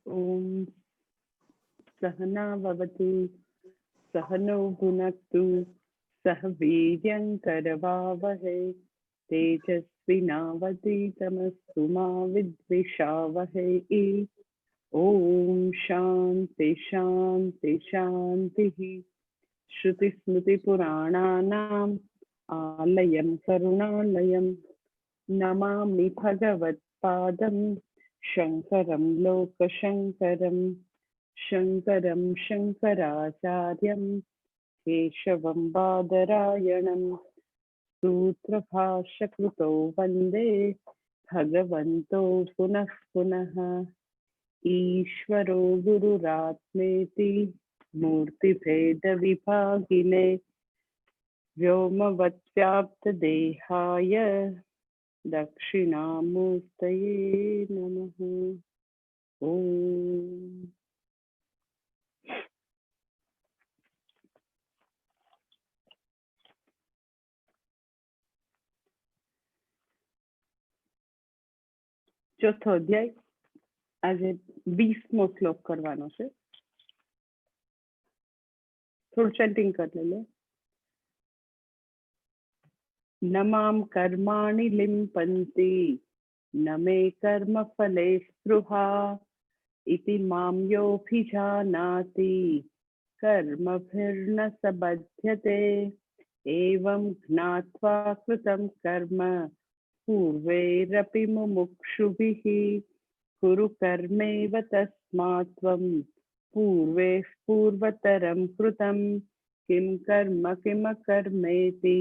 ओम सहना भवतु सहनौ भुनक्तु सह वीर्यङ्करवावहै तेजस्विनावधीतमस्तु मा विद्विषावहै। ओम शांति शांति शांतिः। श्रुतिस्मृतिपुराणानाम् आलयं करुणालयं नमामि भगवत्पादं शङ्करं लोकशङ्करम्। शङ्करं शङ्कराचार्यं केशवं बादरायणं सूत्रभाष्यकृतौ वन्दे भगवन्तो पुनः पुनः। ईश्वरो गुरुरात्मेति मूर्तिभेदविभागिने व्योमवत्व्याप्तदेहाय दक्षिणामूर्तये नमः। ओम। ચોથો અધ્યાય આજે 20મો શ્લોક કરવાનો છે. થોડું ચેન્ટિંગ કરી લે. ન મામ કર્માણि લિમ્પन्ति न मे कर्मफले स्पृहा इति मां योऽभिजानाति कर्मभिर्न स बध्यते। एवं ज्ञात्वा कृतं कर्म पूर्वैरपि मुमुक्षुभिः कुरु कर्मैव तस्मात् त्वं पूर्वैः पूर्वतरं कृतं किं कर्म किमकर्मेति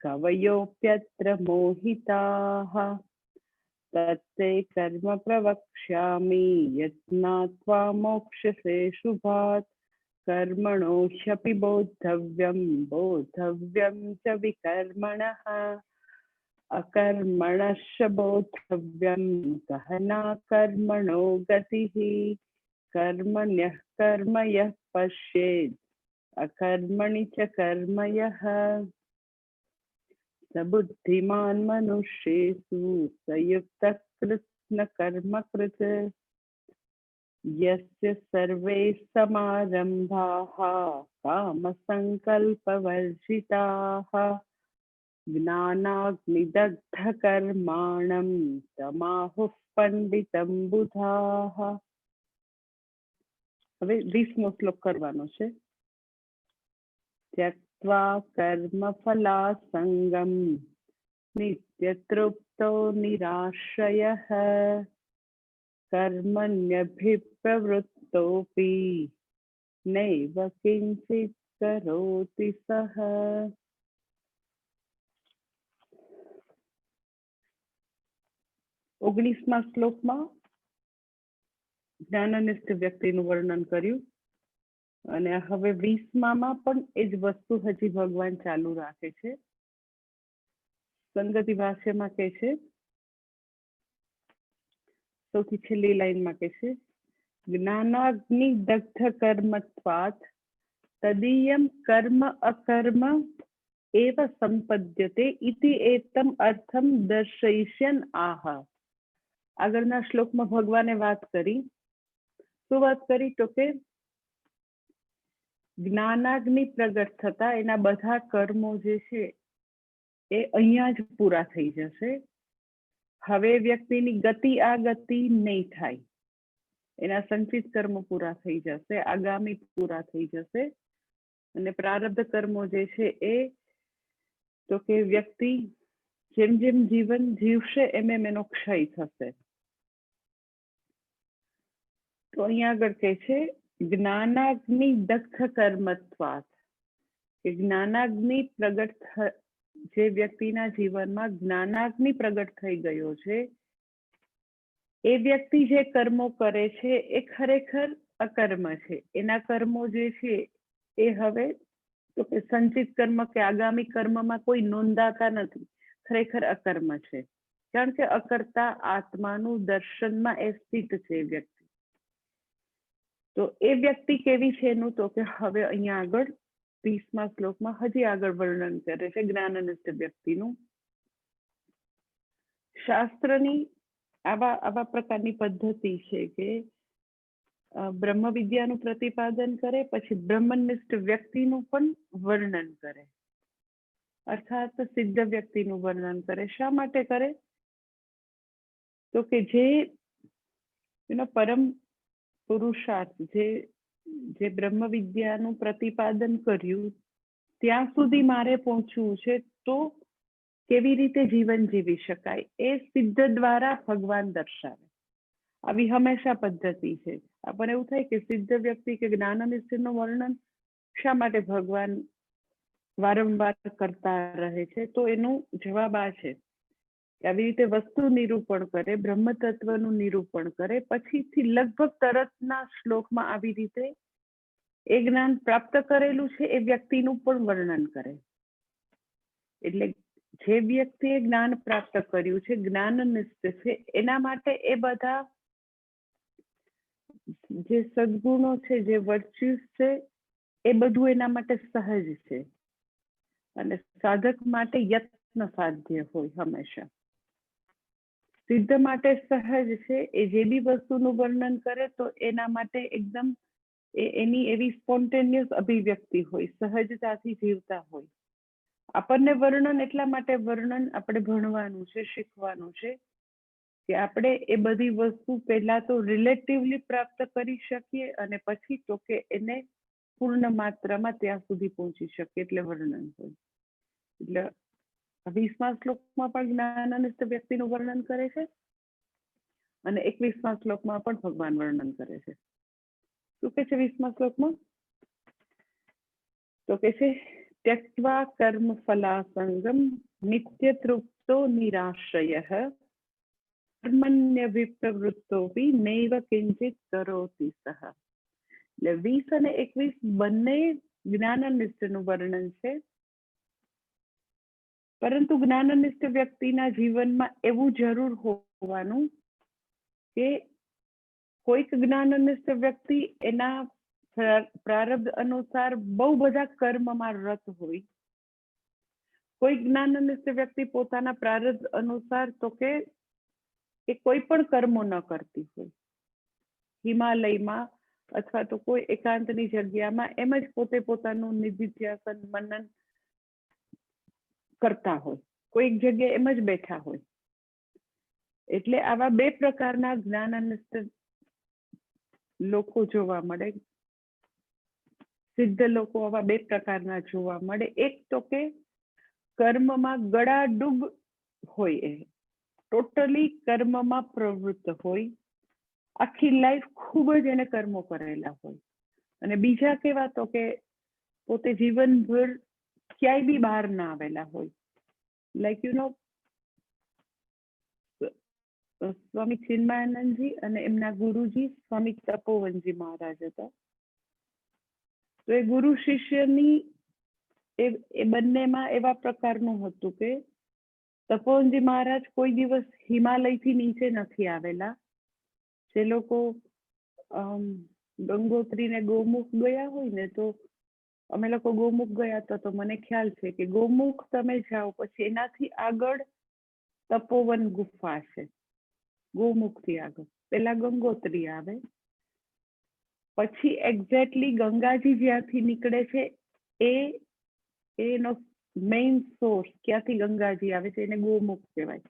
कवयोऽप्यत्र मोहिताः। तत्ते कर्म प्रवक्ष्यामि यज्ञात्वा मोक्ष्यसे शुभात् कर्मणो ह्यपि बोद्धव्यं बोद्धव्यं च विकर्मणः अकर्मणश्च बोद्धव्यं गहना कर्मणो गतिः। कर्मण्यः कर्म यः पश्येत् अकर्मणि च कर्म यः स बुद्धिमान् मनुष्येषु स युक्तः कृत्स्नकर्मकृत्। यस्य सर्वे समारम्भाः कामसङ्कल्पवर्जिताः ज्ञानाग्निदग्धकर्माणं तमाहुः पण्डितं बुधाः। હવે 20મો શ્લોક કરવાનો છે. त्यक्त्वा कर्मफलासङ्गं नित्यतृप्तो निराश्रयः कर्मण्यभिप्रवृत्तोऽपि नैव किञ्चित् करोति सः। 19મા શ્લોકમાં જ્ઞાનનિષ્ઠ વ્યક્તિનું વર્ણન કર્યું અને હવે 20મામાં પણ એ જ વસ્તુ હજી ભગવાન ચાલુ રાખે છે. સંગતિ ભાષ્યમાં કહે છે, સૌથી છેલ્લી લાઈનમાં કહે છે, જ્ઞાનાગ્નિ દગ્ધ કર્મત્વાत् તદીયમ કર્મ અકર્મ એવ સંપદ્યતે ઇતિ એતમ અર્થમ દર્શયિષ્યન આહ. આગળના શ્લોકમાં ભગવાને વાત કરી. શું વાત કરી? તો કે જ્ઞાનાગ્નિ પ્રગટ થતા એના બધા કર્મો જે છે એ અહીંયા જ પૂરા થઈ જશે. હવે વ્યક્તિની ગતિ આ ગતિ નહીં થાય. એના સંચિત કર્મો પૂરા થઈ જશે, આગામી પૂરા થઈ જશે અને પ્રારબ્ધ કર્મો જે છે એ તો કે વ્યક્તિ જેમ જેમ જીવન જીવશે એમ એમ એનો ક્ષય થશે. તો અહીંયા આગળ કહે છે જ્ઞાનાગ્નિ દગ્ધ કર્મત્વાत्, કે જ્ઞાનાગ્નિ પ્રગટ જે વ્યક્તિના જીવનમાં જ્ઞાનાગ્નિ પ્રગટ થઈ ગયો છે એ વ્યક્તિ જે કર્મો કરે છે એ ખરેખર અકર્મ છે. એના કર્મો જે છે એ હવે તો કે સંચિત કર્મ કે આગામી કર્મમાં કોઈ નોંધાતા નથી, ખરેખર અકર્મ છે. કારણ કે અકર્તા આત્માનું દર્શનમાં એ સ્થિત છે વ્યક્તિ. તો એ વ્યક્તિ કેવી છે એનું તો કે હવે અહીંયા આગળ 20મા શ્લોકમાં હજી આગળ વર્ણન કરે છે જ્ઞાનનિષ્ઠ વ્યક્તિનું. શાસ્ત્રની આવા પ્રકારની પદ્ધતિ છે કે બ્રહ્મ વિદ્યાનું પ્રતિપાદન કરે, પછી બ્રહ્મનિષ્ઠ વ્યક્તિનું પણ વર્ણન કરે, અર્થાત સિદ્ધ વ્યક્તિનું વર્ણન કરે. શા માટે કરે? તો કે જે એનો પરમ પુરુષાર્થ, જે બ્રહ્મ વિદ્યાનું પ્રતિપાદન કર્યું ત્યાં સુધી મારે પહોંચવું છે, તો કેવી રીતે જીવન જીવી શકાય એ સિદ્ધ દ્વારા ભગવાન દર્શાવે. આવી હંમેશા પદ્ધતિ છે. આપણને એવું થાય કે સિદ્ધ વ્યક્તિ કે જ્ઞાનનિષ્ઠનું વર્ણન શા માટે ભગવાન વારંવાર કરતા રહે છે? તો એનો જવાબ આ છે કે આવી રીતે વસ્તુ નિરૂપણ કરે, બ્રહ્મ તત્વનું નિરૂપણ કરે, પછીથી લગભગ તરતના શ્લોકમાં આવી રીતે એ જ્ઞાન પ્રાપ્ત કરેલું છે એ વ્યક્તિનું પણ વર્ણન કરે. એટલે જે વ્યક્તિએ જ્ઞાન પ્રાપ્ત કર્યું છે, જ્ઞાનનિષ્ઠ છે, એના માટે એ બધા જે સદગુણો છે, જે વર્ચ્યુસ છે, એ બધું એના માટે સહજ છે અને સાધક માટે યત્ન સાધ્ય હોય હંમેશા. સિદ્ધ માટે સહજ છે, એ જે બી વસ્તુનું વર્ણન કરે તો એના માટે એકદમ એની એવી સ્પોન્ટેનિયસ અભિવ્યક્તિ હોય, સહજતાથી જીવતા હોય. આપણને વર્ણન એટલા માટે આપણે ભણવાનું છે, શીખવાનું છે કે આપણે એ બધી વસ્તુ પહેલા તો રિલેટિવલી પ્રાપ્ત કરી શકીએ અને પછી તો કે એને પૂર્ણ માત્રામાં ત્યાં સુધી પહોંચી શકીએ, એટલે વર્ણન હોય. એટલે 20મા શ્લોકમાં પણ જ્ઞાનનિષ્ઠ વ્યક્તિનું વર્ણન કરે છે અને 21મા શ્લોકમાં પણ ભગવાન વર્ણન કરે છે. શું કે છે 20મા શ્લોકમાં? તો કે છે ત્યક્ત્વા કર્મ ફલાસંગમ નિત્ય તૃપ્તો નિરાશ્રયઃ કર્મણ્ય વિપ્રવૃત્તોપી નૈવ કિંચિત કરોતિ સઃ. એટલે 20 અને 21 બંને જ્ઞાનનિષ્ઠનું વર્ણન છે. પરંતુ જ્ઞાનનિષ્ઠ વ્યક્તિના જીવનમાં એવું જરૂર હોવાનું કે કોઈક જ્ઞાનનિષ્ઠ વ્યક્તિ એના પ્રારબ્ધ અનુસાર બહુ બધા કર્મમાં રત હોય, કોઈ જ્ઞાનનિષ્ઠ વ્યક્તિ પોતાના પ્રારબ્ધ અનુસાર તો કે કોઈ પણ કર્મો ન કરતી હોય, હિમાલયમાં અથવા તો કોઈ એકાંતની જગ્યામાં એમ જ પોતે પોતાનું નિધિધ્યાસન મનન કરતા હોય, કોઈક જગ્યાએ એમ જ બેઠા હોય. એટલે આવા બે પ્રકારના જ્ઞાનનિષ્ઠ લોકો જોવા મળે. સિદ્ધ લોકો આવા બે પ્રકારના જોવા મળે. એક તો કે કર્મમાં ગળાડૂબ હોય, એ ટોટલી કર્મમાં પ્રવૃત્ત હોય, આખી લાઈફ ખૂબ જ એને કર્મો કરેલા હોય. અને બીજા કેવા તો કે પોતે જીવનભર ક્યાંય બી બહાર ના આવેલા હોય. લાઈક સ્વામી ચિન્મયાનંદજી અને એમના ગુરુજી સ્વામી તપોવનજી મહારાજ હતા. તો એ ગુરુ શિષ્યની એ બંનેમાં એવા પ્રકારનું હતું કે તપોવનજી મહારાજ કોઈ દિવસ હિમાલયથી નીચે નથી આવેલા. જે લોકો ગંગોત્રી ને ગોમુખ ગયા હોય ને, તો અમે લોકો ગોમુખ ગયા હતા, તો મને ખ્યાલ છે કે ગોમુખ તમે જાઓ પછી એનાથી આગળ તપોવન ગુફા છે. ગોમુખથી આગળ પેલા ગંગોત્રી આવે, પછી એક્ઝેક્ટલી ગંગાજી જ્યાંથી નીકળે છે એનો મેઇન સોર્સ ક્યાંથી ગંગાજી આવે છે એને ગોમુખ કહેવાય.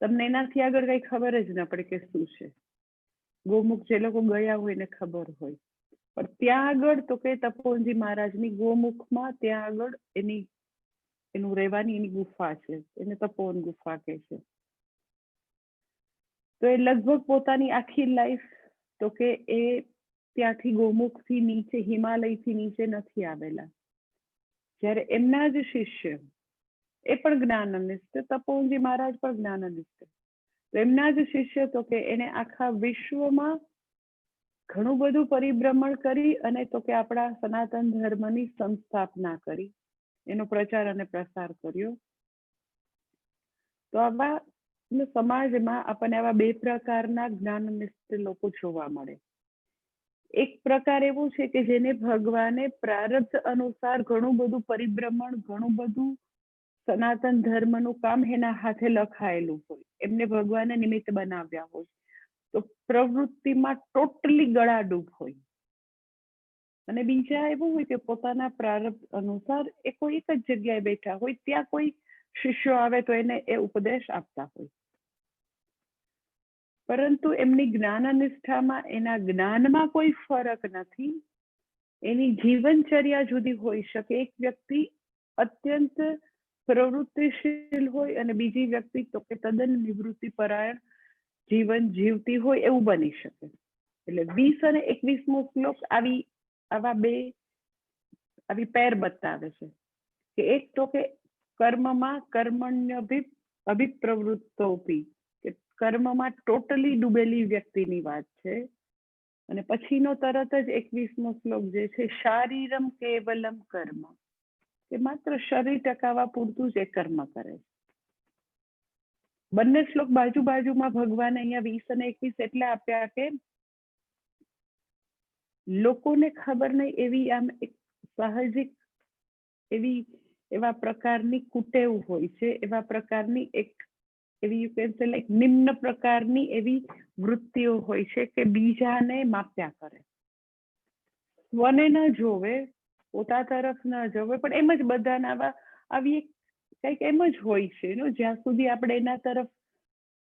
તમને એનાથી આગળ કઈ ખબર જ ના પડે કે શું છે. ગોમુખ જે લોકો ગયા હોય એને ખબર હોય, પણ ત્યાં આગળ તો કે તપોવનજી મહારાજની ગોમુખમાં ત્યાં આગળ એનું રહેવાની એની ગુફા છે, એને તપોવન ગુફા કહે છે. તો એ લગભગ પોતાની આખી લાઈફ તો કે એ ત્યાંથી ગોમુખથી નીચે હિમાલયથી નીચે નથી આવેલા. જ્યારે એમના જ શિષ્ય એ પણ જ્ઞાનનિષ્ઠ, તપોવનજી મહારાજ પણ જ્ઞાનનિષ્ઠ, તો એમના જ શિષ્ય તો કે એને આખા વિશ્વમાં ઘણું બધું પરિભ્રમણ કરી અને તો કે આપણા સનાતન ધર્મની સંસ્થાપના કરી, એનો પ્રચાર અને પ્રસાર કર્યો. તો આવા સમાજમાં આપણને આવા બે પ્રકારના જ્ઞાનનિષ્ઠ લોકો જોવા મળે. એક પ્રકાર એવું છે કે જેને ભગવાને પ્રારબ્ધ અનુસાર ઘણું બધું પરિભ્રમણ, ઘણું બધું સનાતન ધર્મનું કામ એના હાથે લખાયેલું હોય, એમને ભગવાને નિમિત્ત બનાવ્યા હોય. તો પ્રવૃત્તિમાં ટોટલી ગળાડૂબ હોય, અને બીજા એવું હોય કે પોતાના પ્રારબ્ધ અનુસાર એ કોઈ એક જ જગ્યાએ બેઠા હોય, ત્યાં કોઈ શિષ્યો આવે તો એને એ ઉપદેશ આપતા હોય, પરંતુ એમની જ્ઞાન નિષ્ઠામાં એના જ્ઞાનમાં કોઈ ફરક નથી, એની જીવનચર્યા જુદી હોઈ શકે. એક વ્યક્તિ અત્યંત પ્રવૃત્તિશીલ હોય અને બીજી વ્યક્તિ તો કે તદ્દન નિવૃત્તિ પરાયણ જીવન જીવતી હોય એવું બની શકે. એટલે 20 અને 21મો શ્લોક આવી પેર બતાવે છે કે એક તો કે કર્મમાં અભિપ્રવૃત્તોપી, કે કર્મમાં ટોટલી ડૂબેલી વ્યક્તિની વાત છે. અને પછીનો તરત જ 21મો શ્લોક જે છે, શારીરમ કેવલમ કર્મ, કે માત્ર શરીર ટકાવવા પૂરતું જ એ કર્મ કરે છે. બંને શ્લોક બાજુમાં ભગવાને અહીંયા 20 અને 21 એટલે આપ્યા કે લોકોને ખબર નહીં એવી આમ એક સાહજિક એવા પ્રકારની કુટેવ હોય છે, એવા પ્રકારની એક એવી યુ કેન સે લાઈક નિમ્ન પ્રકારની એવી વૃત્તિઓ હોય છે કે બીજાને માપ્યા કરે, સ્વને ન જોવે, પોતા તરફ ન જોવે, પણ એમ જ બધાના આવી કંઈક એમ જ હોય છે. જ્યાં સુધી આપણે એના તરફ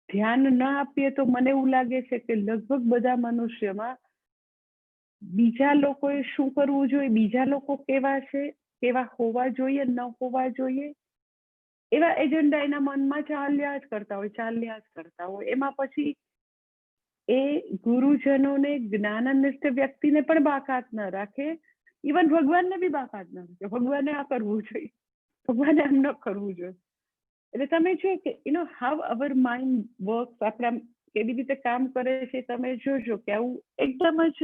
ધ્યાન ન આપીએ તો મને એવું લાગે છે કે લગભગ બધા મનુષ્યમાં બીજા લોકોએ શું કરવું જોઈએ, બીજા લોકો કેવા છે, કેવા હોવા જોઈએ, ન હોવા જોઈએ, એવા એજન્ડા એના મનમાં ચાલ્યા જ કરતા હોય. એમાં પછી એ ગુરુજનોને, જ્ઞાનનિષ્ઠ વ્યક્તિને પણ બાકાત ન રાખે, ઇવન ભગવાનને બી બાકાત ન રાખે. ભગવાને આ કરવું જોઈએ, ભગવાને આમ ન કરવું જોઈએ. એટલે તમે જો કે હાઉ અવર માઇન્ડ વર્ક્સ, આપણા કેવી રીતે કામ કરે છે, તમે જોજો કે આવું એકદમ જ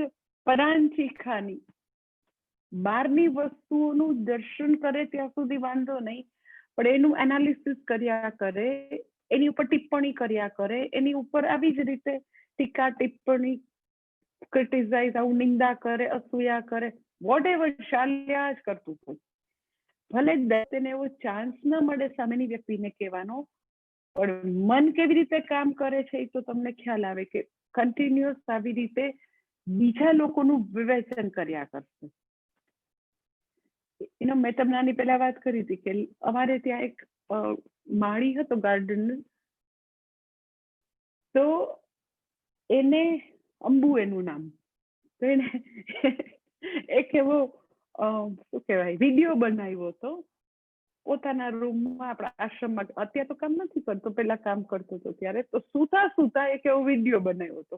પરાંચી ખાની બહારની વસ્તુઓનું દર્શન કરે ત્યાં સુધી વાંધો નહીં, પણ એનું એનાલિસિસ કર્યા કરે, એની ઉપર ટિપ્પણી કર્યા કરે, એની ઉપર આવી જ રીતે ટીકા ટિપ્પણી, ક્રિટિસાઇઝ, આવું નિંદા કરે, અસૂયા કરે, વોટ એવર ચાલ્યા જ કરતું હોય. ભલે તેને એવો ચાન્સ ન મળે સામેની વ્યક્તિને કહેવાનો, પણ મન કેવી રીતે કામ કરે છે એ તો તમને ખ્યાલ આવે કે કન્ટિન્યુઅસ આવી રીતે બીજા લોકોનું વિવેચન કર્યા કરશે. મેં તમને આની પહેલા વાત કરી હતી કે અમારે ત્યાં એક માળી હતો ગાર્ડન, તો એને અંબુ એનું નામ, તો એને એક એવો શું કહેવાય વિડીયો બનાવ્યો હતો પોતાના રૂમમાં, આપણા આશ્રમમાં. અત્યારે તો કામ નથી કરતો, પેલા કામ કરતો હતો ત્યારે. તો સુતા એક એવો વિડીયો બનાવ્યો હતો.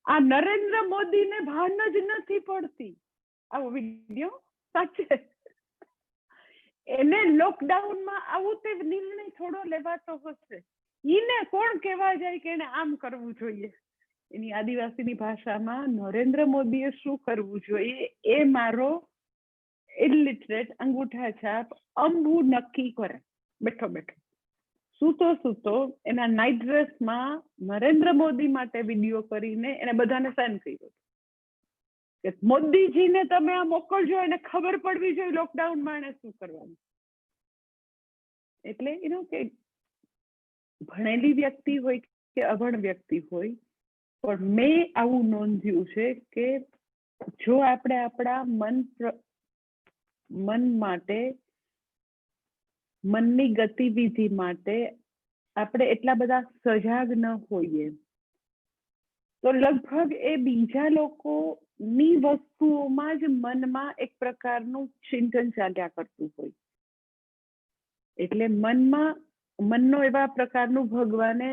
આ નરેન્દ્ર મોદીને ભાન જ નથી પડતી, આવો વિડીયો સાચે. એને લોકડાઉનમાં આવું તે નિર્ણય થોડો લેવાતો હશે, ઈને કોણ કહેવા જાય કે એને આમ કરવું જોઈએ. એની આદિવાસીની ભાષામાં નરેન્દ્ર મોદીએ શું કરવું જોઈએ એ મારો ઇલિટરેટ અંગૂઠા છાપ અંબુ નક્કી કરે, બેઠો સૂતો એના નાઇટ ડ્રેસમાં નરેન્દ્ર મોદી માટે વિડીયો કરીને એને બધાને સેન્ડ કર્યો કે મોદીજીને તમે આ મોકલજો, એને ખબર પડવી જોઈએ લોકડાઉનમાં એને શું કરવાનું. એટલે કે ભણેલી વ્યક્તિ હોય કે અભણ વ્યક્તિ હોય, પણ મેં આવું નોંધ્યું છે કે જો આપણે આપણા મન માટે, મનની ગતિવિધિ માટે આપણે એટલા બધા સજાગ ન હોઈએ, તો લગભગ એ બીજા લોકોની વસ્તુઓમાં જ મનમાં એક પ્રકારનું ચિંતન ચાલ્યા કરતું હોય. એટલે મનનો એવા પ્રકારનું ભગવાને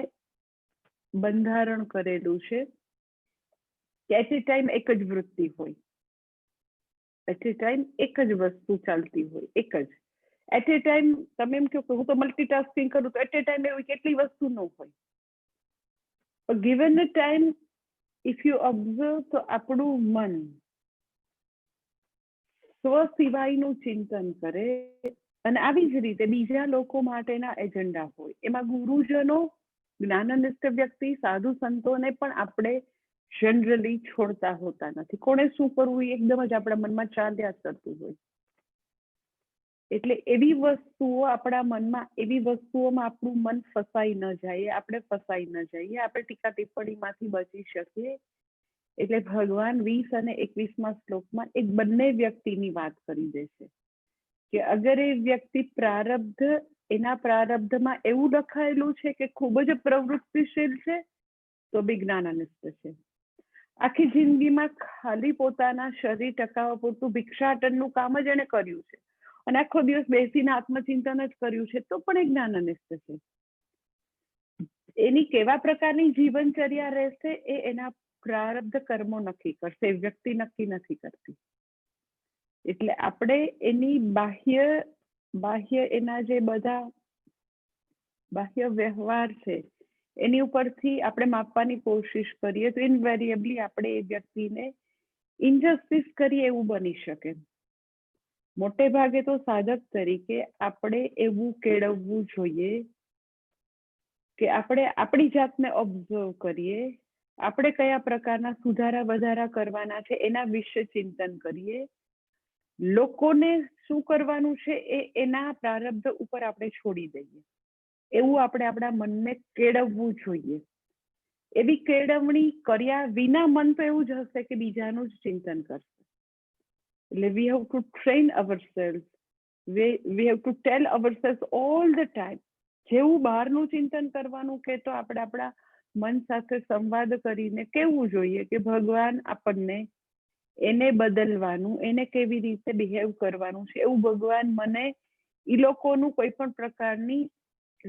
બંધારણ કરેલું છે કે એટ એ ટાઈમ એક જ વૃત્તિ હોય, એટ એ ટાઈમ એક જ વસ્તુ ચાલતી હોય, એક જ એટ એ ટાઈમ. તમે એમ કહો કે હું તો મલ્ટીટાસ્કિંગ કરું, તો એટ એ ટાઈમ એવી કેટલી વસ્તુ ન હોય. Given a time if you observe, તો આપણું મન સ્વ સિવાયનું ચિંતન કરે, અને આવી જ રીતે બીજા લોકો માટેના એજન્ડા હોય. એમાં ગુરુજનો, જ્ઞાનનિષ્ઠ વ્યક્તિ, સાધુ સંતોને પણ આપણે જનરલી છોડતા હોતા નથી. કોણે શું કરવું એ એકદમ જ આપણા મનમાં ચાલ્યા જ કરતું હોય. એટલે એવી વસ્તુઓ આપણા મનમાં, એવી વસ્તુઓમાં આપણું મન ફસાઈ ન જાય, આપણે ફસાઈ ન જઈએ, આપણે ટીકા ટિપ્પણીમાંથી બચી શકીએ. એટલે ભગવાન 20 અને 21માં શ્લોકમાં એક બંને વ્યક્તિની વાત કરી દે છે કે અગર એ વ્યક્તિ પ્રારબ્ધ, એના પ્રારબ્ધમાં એવું લખાયેલું છે કે ખૂબ જ પ્રવૃત્તિશીલ છે, તો બી જ્ઞાનાનિષ્ઠ છે. આખી જિંદગીમાં ખાલી પોતાના શરીર ટકાવવા પૂરતું ભિક્ષાટનનું કામ જ એને કર્યું છે અને આખો દિવસ બેસીને આત્મચિંતન જ કર્યું છે, તો પણ એ જ્ઞાનાનિષ્ઠ છે. એની કેવા પ્રકારની જીવનચર્યા રહેશે એ એના પ્રારબ્ધ કર્મો નક્કી કરશે, વ્યક્તિ નક્કી નથી કરતી. એટલે આપણે એની બાહ્ય એના જે બધા બાહ્ય વ્યવહાર છે એની ઉપરથી આપણે માપવાની કોશિશ કરીએ તો ઇનવેરિયેબલી આપણે એ વ્યક્તિને ઇનજસ્ટિસ કરીએ એવું બની શકે. મોટે ભાગે તો સાધક તરીકે આપણે એવું કેળવવું જોઈએ કે આપણે આપણી જાતને ઓબ્ઝર્વ કરીએ, આપણે કયા પ્રકારના સુધારા વધારા કરવાના છે એના વિશે ચિંતન કરીએ, લોકોને શું કરવાનું છે એ એના પ્રારબ્ધ ઉપર આપણે છોડી દઈએ. એવું આપણે આપણા મનને કેળવવું જોઈએ. એવી કેળવણી કર્યા વિના મન તો એવું જ હશે કે બીજાનું જ ચિંતન કરશે. એટલે we have to train ourselves, we have to tell ourselves all the time. જેવું બહારનું ચિંતન કરવાનું કે તો આપણે આપણા મન સાથે સંવાદ કરીને કહેવું જોઈએ કે ભગવાન આપણને એને બદલવાનું, એને કેવી રીતે બિહેવ કરવાનું છે એવું ભગવાન મને એ લોકોનું કોઈ પણ પ્રકારની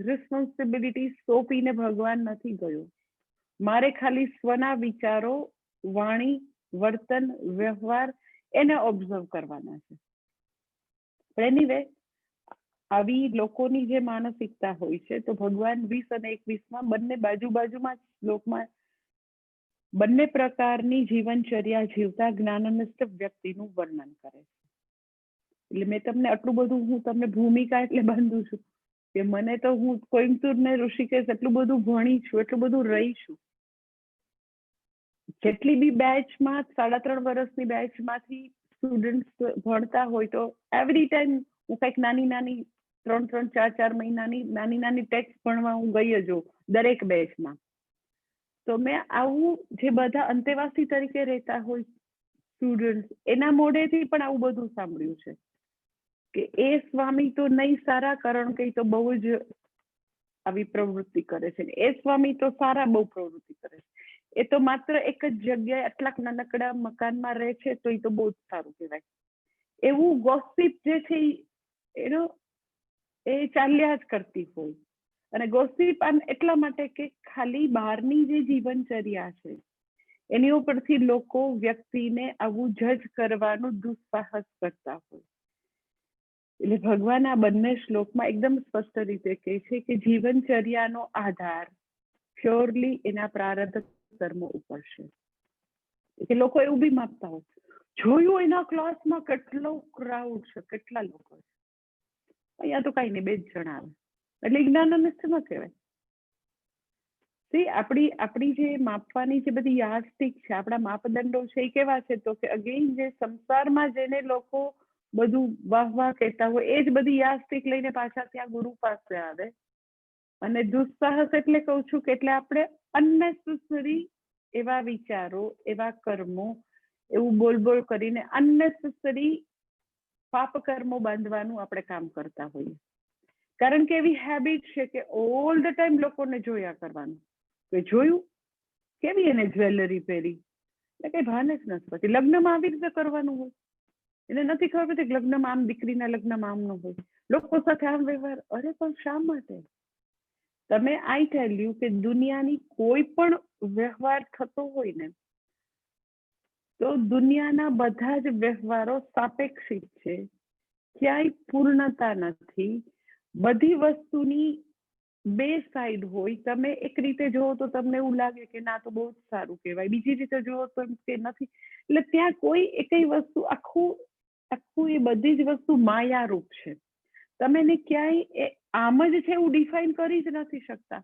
રિસ્પોન્સિબિલિટી સોંપીને ભગવાન નથી ગયો. મારે ખાલી સ્વના વિચારો, વાણી, વર્તન, વ્યવહાર એને ઓબ્ઝર્વ કરવાના છે. પણ એનીવે આવી લોકોની જે માનસિકતા હોય છે તો ભગવાન 20 અને 21માં બંને બાજુમાં શ્લોકમાં બંને પ્રકારની જીવનચર્યા જીવતા જ્ઞાનાનિષ્ઠ વ્યક્તિનું વર્ણન કરે છે. એટલે મેં તમને આટલું બધું, હું તમને ભૂમિકા એટલે બાંધું છું કે મને તો, હું કોઈમ્બતુર ને ઋષિકેશ એટલું બધું ભણી છું, એટલું બધું રહી છું. જેટલી બી બેચમાં 3.5 વર્ષની બેચમાંથી સ્ટુડન્ટ્સ ભણતા હોય તો એવરી ટાઈમ હું કંઈક નાની 3-4 મહિનાની નાની ટેક્સ્ટ ભણવા હું ગઈ જ દરેક બેચમાં. તો મેં આવું જે બધા અંતેવાસી તરીકે રહેતા હોય સ્ટુડન્ટ, એના મોઢેથી પણ આવું બધું સાંભળ્યું છે કે એ સ્વામી તો નહીં સારા, કારણ કે તો બહુ જ આવી પ્રવૃત્તિ કરે છે, એ સ્વામી તો સારા બહુ પ્રવૃત્તિ કરે છે, એ તો માત્ર એક જ જગ્યાએ આટલાક નાનકડા મકાનમાં રહે છે તો એ તો બહુ જ સારું કહેવાય. એવું ગોસિપ જે છે એ ચાલ્યા જ કરતી હોય. અને ગોસિપ આમ એટલા માટે કે ખાલી બહારની જે જીવનચર્યા છે એની ઉપરથી લોકો વ્યક્તિને આવું જજ કરવાનું દુસ્સાહસ કરતા હોય. એટલે ભગવાન આ બંને શ્લોકમાં એકદમ સ્પષ્ટ રીતે કહે છે કે જીવનચર્યાનો આધાર પ્યોરલી એના પ્રારબ્ધ કર્મો ઉપર છે. કે લોકો એવું બી માગતા હોય, જોયું એના ક્લાસમાં કેટલો ક્રાઉડ છે, કેટલા લોકો છે, અહીંયા તો કઈ નહીં, 2 જ જણા આવે, એટલે જ્ઞાનાનિષ્ઠ ન કહેવાય. આપણી જે માપવાની જે બધી યાસ્ટિક છે, આપણા માપદંડો છે એ કેવા છે તો કે અગેન જે સંસારમાં જેને લોકો બધું વાહ કહેતા હોય એ જ બધી યાસ્ટિક લઈને પાછા ત્યાં ગુરુ પાસે આવે. અને દુસ્સાહસ એટલે કહું છું કે એટલે આપણે અનનેસેસરી એવા વિચારો, એવા કર્મો, એવું બોલ કરીને અનનેસેસરી પાપ કર્મો બાંધવાનું આપણે કામ કરતા હોઈએ. કારણ કે એવી હેબિટ છે કે ઓલ ધ ટાઈમ લોકોને જોયા કરવાનું. કે જોયું કેવી એને જ્વેલરી પહેરી, એટલે કઈ ભાન જ નથી પડતી. લગ્નમાં આવી રીતે કરવાનું હોય, એને નથી ખબર પડતી કે લગ્નમાં આમ, દીકરીના લગ્નમાં આમ ન હોય, લોકો સાથે આમ વ્યવહાર. અરે પણ શા માટે? તમે આઈ ટેલ યુ કે દુનિયાની કોઈ પણ વ્યવહાર થતો હોય ને તો દુનિયાના બધા જ વ્યવહારો સાપેક્ષિક છે, ક્યાંય પૂર્ણતા નથી. બધી વસ્તુની 2 સાઈડ હોય. તમે એક રીતે જોવો તો તમને એવું લાગે કે ના તો બહુ જ સારું કહેવાય, બીજી રીતે જોવો તો કે નથી. એટલે ત્યાં કોઈ એકઈ વસ્તુ, આખું એ બધી જ વસ્તુ માયારૂપ છે. તમે એને ક્યાંય એ આમ જ છે એવું ડિફાઇન કરી જ નથી શકતા.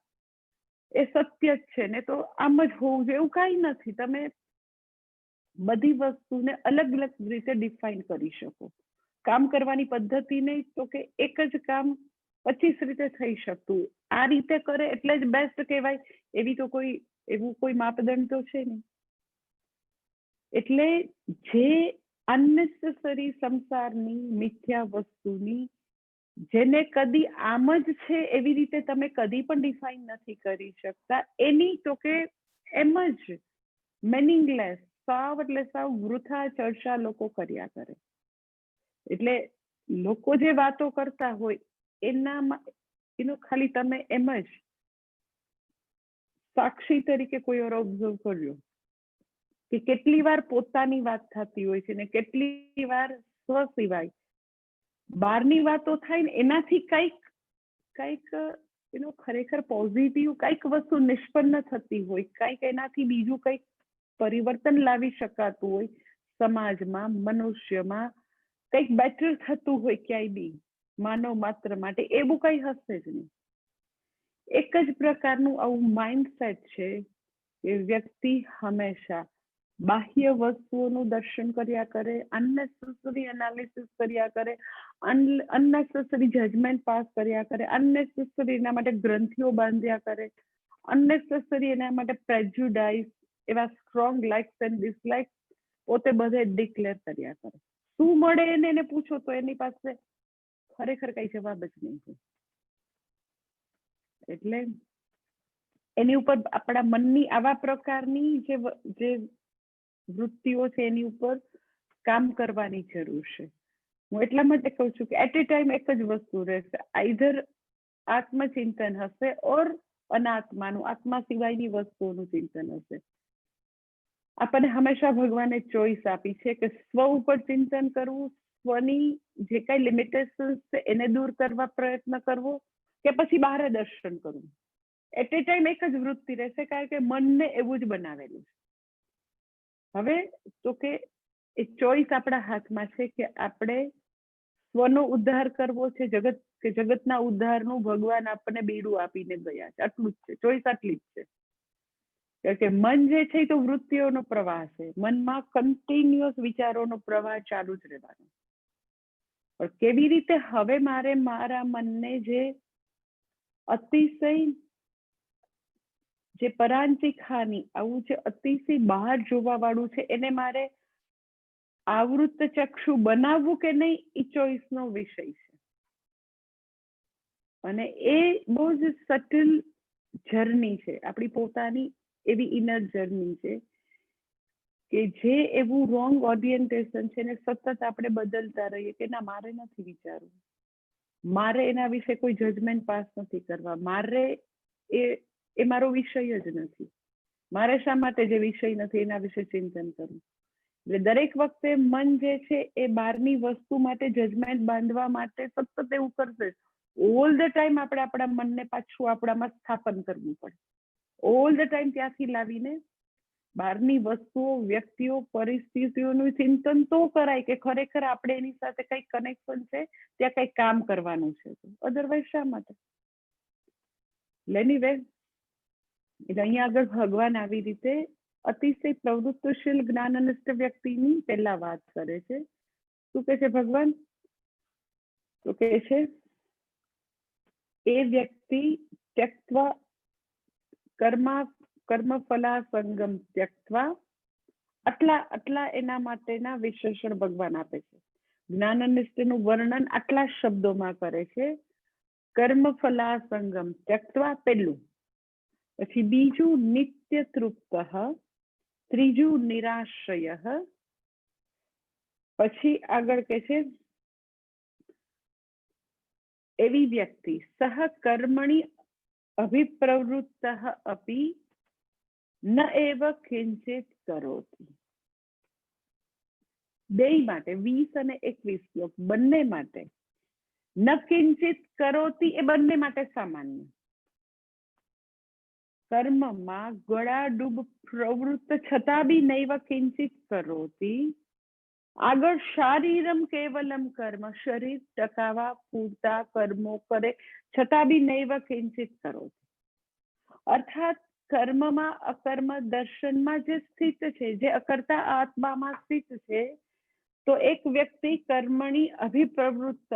એ સત્ય જ છે ને તો આમ જ હોવું જોઈએ એવું કાંઈ નથી. તમે બધી વસ્તુને અલગ અલગ રીતે ડિફાઇન કરી શકો. કામ કરવાની પદ્ધતિ નહીં, તો કે એક જ કામ 25 રીતે થઈ શકતું, આ રીતે કરે એટલે જ બેસ્ટ કહેવાય, એવું કોઈ માપદંડ તો છે નહીં. એટલે જે અનનેસેસરી સંસારની મિથ્યા વસ્તુની, જેને કદી આમ જ છે એવી રીતે તમે કદી પણ ડિફાઇન નથી કરી શકતા, એની તો કે એમ જ મિનિંગલેસ, સાવ એટલે સાવ વૃથા ચર્ચા લોકો કર્યા કરે. એટલે લોકો જે વાતો કરતા હોય એનો ખાલી તમે એમ જ સાક્ષી તરીકે કોઈ વાર ઓબ્ઝર્વ કર્યો કે કેટલી વાર પોતાની વાત થતી હોય છે ને કેટલી વાર સ્વ સિવાય બહારની વાતો થાય ને એનાથી કંઈક ખરેખર પોઝિટિવ કંઈક વસ્તુ નિષ્પન્ન થતી હોય, કંઈક એનાથી બીજું કંઈક પરિવર્તન લાવી શકાતું હોય સમાજમાં, મનુષ્યમાં, કંઈક બેટર થતું હોય ક્યાંય બી માનવ માત્ર માટે, એવું કંઈ હશે જ નહીં. એક જ પ્રકારનું આવું માઇન્ડસેટ છે કે વ્યક્તિ હંમેશા બાહ્ય વસ્તુઓનું દર્શન કર્યા કરે, અનનેસેસરી એનાલિસિસ કર્યા કરે, અનનેસેસરી જજમેન્ટ પાસ કર્યા કરે, અનનેસેસરી એના માટે ગ્રંથિઓ બાંધ્યા કરે, અનનેસેસરી એના માટે પ્રેજ્યુડાઇઝ, એવા સ્ટ્રોંગ લાઇક્સ એન્ડ ડિસલાઇક્સ પોતે બધે ડિક્લેર કર્યા કરે. શું મળે એને પૂછો તો એની પાસે ખરેખર કઈ જવાબ જ નહીં હોય. એટલે એની ઉપર આપણા મનની આવા પ્રકારની જે વૃત્તિઓ છે એની ઉપર કામ કરવાની જરૂર છે. હું એટલા માટે કહું છું કે એટ એ ટાઈમ એક જ વસ્તુ રહેશે, આઈધર આત્મચિંતન હશે ઓર અનાત્માનું, આત્મા સિવાયની વસ્તુઓનું ચિંતન હશે. આપણને હંમેશા ભગવાને ચોઈસ આપી છે કે સ્વ ઉપર ચિંતન કરવું, સ્વની જે કઈ લિમિટેશન્સ છે એને દૂર કરવા પ્રયત્ન કરવો કે પછી બહાર દર્શન કરવું. એટ એ ટાઈમ એક જ વૃત્તિ રહેશે, કારણ કે મનને એવું જ બનાવેલું છે. હવે તો કે એ ચોઈસ આપણા હાથમાં છે કે આપણે સ્વનો ઉદ્ધાર કરવો છે, જગતના ઉદ્ધારનું ભગવાન આપણને બીડું આપીને ગયા છે. આટલું જ છે, ચોઈસ આટલી જ છે. કારણ કે મન જે છે એ તો વૃત્તિઓનો પ્રવાહ છે, મનમાં કન્ટિન્યુઅસ વિચારોનો પ્રવાહ ચાલુ જ રહેવાનો. પણ કેવી રીતે હવે મારે મારા મનને જે અતિશય જે પરાંચી ખાની આવું છે, અતિશય બહાર જોવા વાળું છે, એને મારે આવૃત ચક્ષુ બનાવવું કે નહીં, એ ચોઈસનો વિષય છે. અને એ બહુ જ સટલ જર્ની છે, આપણી પોતાની એવી ઇનર જર્ની છે કે જે એવું રોંગ ઓરિએન્ટેશન છે ને સતત આપણે બદલતા રહીએ કે ના મારે નથી વિચારવું, મારે એના વિશે કોઈ જજમેન્ટ પાસ નથી કરવા, મારે એ મારો વિષય જ નથી, મારે શા માટે જે વિષય નથી એના વિશે ચિંતન કરવું. એટલે દરેક વખતે મન જે છે એ બહારની વસ્તુ માટે જજમેન્ટ બાંધવા માટે સતત એવું કરશે. ઓલ ધ ટાઈમ આપણે આપણા મનને પાછું આપણામાં સ્થાપન કરવું પડે. ઓલ ધ ટાઈમ ત્યાંથી લાવીને બહારની વસ્તુઓ, વ્યક્તિઓ, પરિસ્થિતિઓનું ચિંતન તો કરાય કે ખરેખર આપણે એની સાથે કઈ કનેક્શન છે, ત્યાં કઈ કામ કરવાનું છે. અધરવાઇઝ શા માટે? એનીવે, એટલે અહીંયા આગળ ભગવાન આવી રીતે અતિશય પ્રવૃત્તિશીલ જ્ઞાનનિષ્ઠ વ્યક્તિની પહેલા વાત કરે છે. શું કે છે ભગવાન? તો કે છે એ વ્યક્તિ ત્યક્ત્વા કર્મફલા સંગમ ત્યક્ત્વા, આટલા એના માટેના વિશેષણ ભગવાન આપે છે. જ્ઞાનનિષ્ઠનું વર્ણન આટલા શબ્દોમાં કરે છે. કર્મફલા સંગમ ત્યક્ત્વા પહેલું, પછી બીજું નિત્ય તૃપ્ત, ત્રીજું નિરાશ્રય, પછી આગળ કે છે એવી વ્યક્તિ સહકર્મણી અભિપ્રવૃત્ત અપી ન એવ કિંચિત કરોતિ. બેય માટે 20 અને 21 શ્લોક બંને માટે ન કિંચિત કરોતિ એ બંને માટે સામાન્ય. કર્મમાં ગળાડૂબ પ્રવૃત્ત છતાં બી નૈવ કિંચિત કરોતિ. આગળ શારીરમ કેવલમ કર્મ, શરીર ટકાવા પૂરતા કર્મો કરે છતાં બી નૈવ કિંચિત કરોતિ. અર્થાત કર્મમાં અકર્મ દર્શનમાં જે સ્થિત છે, જે અકર્તા આત્મામાં સ્થિત છે, તો એક વ્યક્તિ કર્મણી અભિપ્રવૃત્ત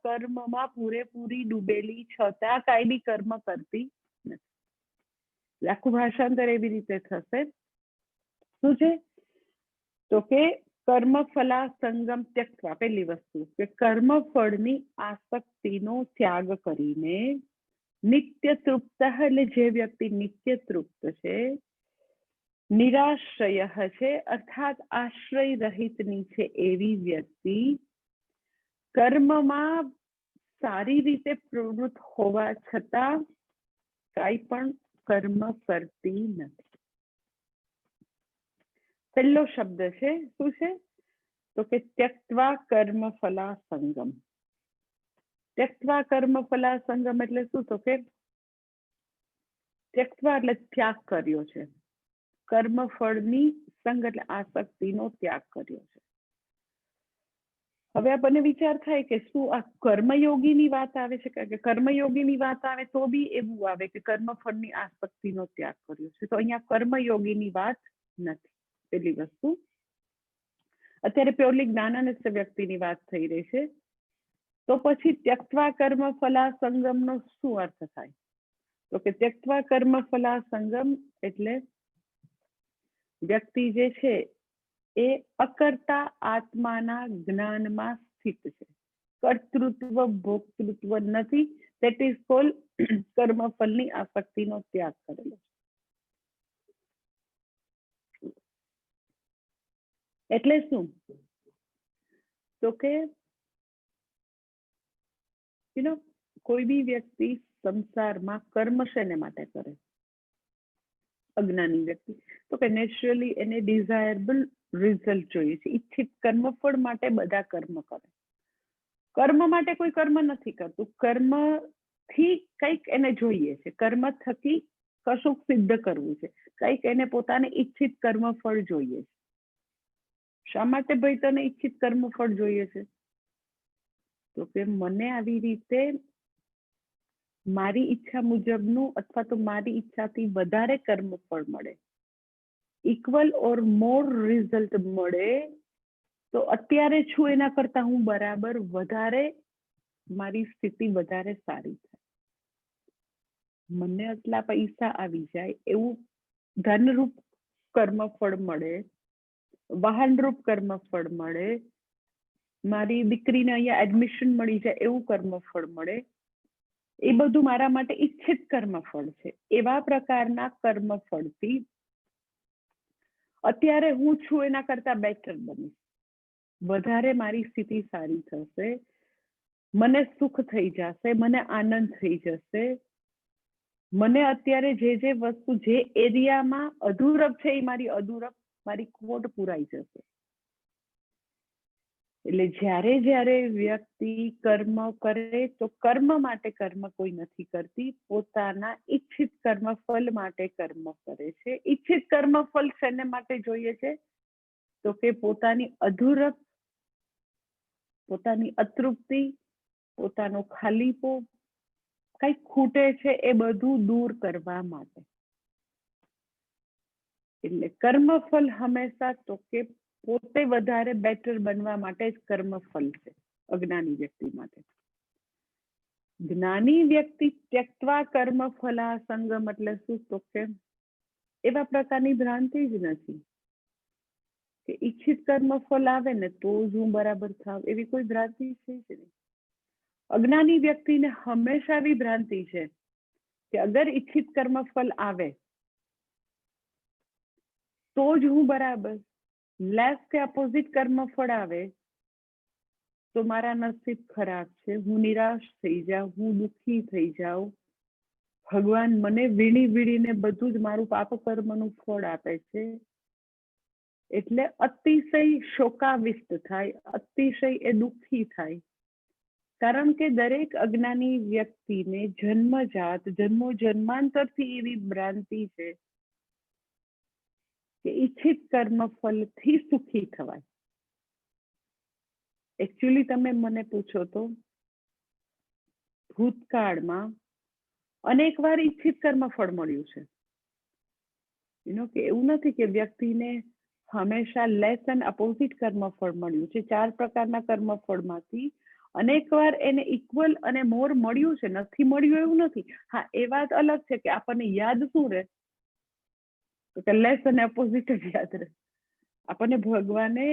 કર્મમાં પૂરેપૂરી ડૂબેલી છતાં કાંઈ બી કર્મ કરતી નથી। આખું ભાષાંતર એવી રીતે થશે, શું છે તો કે કર્મ ફલા સંગમ ત્યક્ત્વા, પહેલી વસ્તુ કે કર્મ ફળની આસક્તિનો ત્યાગ કરીને નિત્ય તૃપ્ત, એટલે જે વ્યક્તિ નિત્ય તૃપ્ત છે, નિરાશ્રય છે અર્થાત આશ્રય રહિતની છે એવી વ્યક્તિ કર્મમાં સારી રીતે પ્રવૃત્ત હોવા છતાં કાંઈ પણ કર્મ કરતી નથી। પહેલો શબ્દ છે શું છે તો કે ત્યક્ત્વા કર્મ ફલા સંગમ। ત્યક્ત્વા કર્મ ફલા સંગમ એટલે શું તો કે ત્યક્ત્વા એટલે ત્યાગ કર્યો છે, કર્મ ફળની સંગ એટલે આસક્તિનો ત્યાગ કર્યો છે। હવે આપણને વિચાર થાય કે શું આ કર્મયોગીની વાત આવે છે, કારણ કે કર્મયોગીની વાત આવે તો બી એવું આવે કે કર્મફળની આસક્તિનો ત્યાગ કર્યો છે, તો અહીંયા કર્મયોગીની વાત નથી। પેલી વસ્તુ, અત્યારે પ્યોરલી જ્ઞાનાનસ્થ વ્યક્તિની વાત થઈ રહી છે, તો પછી ત્યક્ત્વા કર્મ ફલા સંગમનો શું અર્થ થાય તો કે ત્યક્ત્વા કર્મ ફલા સંગમ એટલે વ્યક્તિ જે છે એ અકર્તા આત્માના જ્ઞાનમાં સ્થિત છે, કર્તૃત્વ ભોક્તૃત્વ નથી, ધેટ ઇઝ કોલ્ડ કર્મફળની આસક્તિનો ત્યાગ કરેલો છે। એટલે શું તો કે કોઈ બી વ્યક્તિ સંસારમાં કર્મ શેને માટે કરે, અજ્ઞાની વ્યક્તિ તો કે નેચરલી એને ડિઝાયરેબલ રિઝલ્ટ જોઈએ છે, ઈચ્છિત કર્મફળ માટે બધા કર્મ કરે। કર્મ માટે કોઈ કર્મ નથી કરતું, કર્મથી કંઈક એને જોઈએ છે, કર્મ થકી કશુંક સિદ્ધ કરવું છે, કંઈક એને પોતાને ઈચ્છિત કર્મફળ જોઈએ છે। શા માટે ભાઈ તને ઈચ્છિત કર્મફળ જોઈએ છે તો કે મને આવી રીતે મારી ઈચ્છા મુજબનું અથવા તો મારી ઈચ્છાથી વધારે કર્મફળ મળે, ઇક્વલ ઓર મોર રિઝલ્ટ મળે, તો અત્યારે છું એના કરતા હું બરાબર વધારે, મારી સ્થિતિ વધારે સારી થાય, મને આટલા પૈસા આવી જાય એવું ધનરૂપ કર્મફળ મળે, વાહનરૂપ કર્મફળ મળે, મારી દીકરીને અહીંયા એડમિશન મળી જાય એવું કર્મફળ મળે, એ બધું મારા માટે ઈચ્છિત કર્મફળ છે। એવા પ્રકારના કર્મફળથી અત્યારે હું છું એના કરતા બેટર બનીશ, વધારે મારી સ્થિતિ સારી થશે, મને સુખ થઈ જશે, મને આનંદ થઈ જશે, મને અત્યારે જે વસ્તુ જે એરિયામાં અધૂરપ છે એ મારી અધૂરપ, મારી ખોટ પુરાઈ જશે। એટલે જ્યારે વ્યક્તિ કર્મ કરે તો કર્મ માટે કર્મ કોઈ નથી કરતી, પોતાના ઈચ્છિત કર્મફળ માટે કર્મ કરે છે। ઈચ્છિત કર્મફળ શેને માટે જોઈએ છે તો કે પોતાની અધૂરપ, પોતાની અતૃપ્તિ, પોતાનો ખાલીપો, કઈ ખૂટે છે એ બધું દૂર કરવા માટે। એટલે કર્મફળ હંમેશા તો કે પોતે વધારે બેટર બનવા માટે જ કર્મફળ છે અજ્ઞાની વ્યક્તિ માટે। જ્ઞાની વ્યક્તિ ત્યક્ત્વા કર્મફલા સંગમ એટલે શું તો કે એવા પ્રકારની ભ્રાંતિ જ નથી કે ઈચ્છિત કર્મફળ આવે ને તો જ હું બરાબર થાવ, એવી કોઈ ભ્રાંતિ છે જ નહીં। અજ્ઞાની વ્યક્તિને હંમેશા એવી ભ્રાંતિ છે કે અગર ઈચ્છિત કર્મફળ આવે તો જ હું બરાબર, લેસ કે અપોઝિટ કર્મફળ આવે તો મારા નસીબ ખરાબ છે, હું નિરાશ થઈ જાઉં, હું દુઃખી થઈ જાઉં, ભગવાન મને વીણીને બધું જ મારું પાપ કર્મનું ફળ આપે છે, એટલે અતિશય શોકાવિષ્ટ થાય, અતિશય એ દુઃખી થાય। કારણ કે દરેક અજ્ઞાની વ્યક્તિને જન્મજાત જન્મો જન્માંતરથી એવી ભ્રાંતિ છે કે ઈચ્છિત કર્મફળથી સુખી થવાય। એકચ્યુઅલી તમે મને પૂછો તો ભૂતકાળમાં અનેક વાર ઈચ્છિત કર્મફળ મળ્યું છે, કે એવું નથી કે વ્યક્તિને હંમેશા લેસ એન્ડ અપોઝિટ કર્મફળ મળ્યું છે. 4 પ્રકારના કર્મફળમાંથી અનેકવાર એને ઇક્વલ અને મોર મળ્યું છે, નથી મળ્યું એવું નથી. હા, એ વાત અલગ છે કે આપણને યાદ શું રહે, તો કે લેસ અને અપોઝિટ જ યાદ રહે. આપણને ભગવાને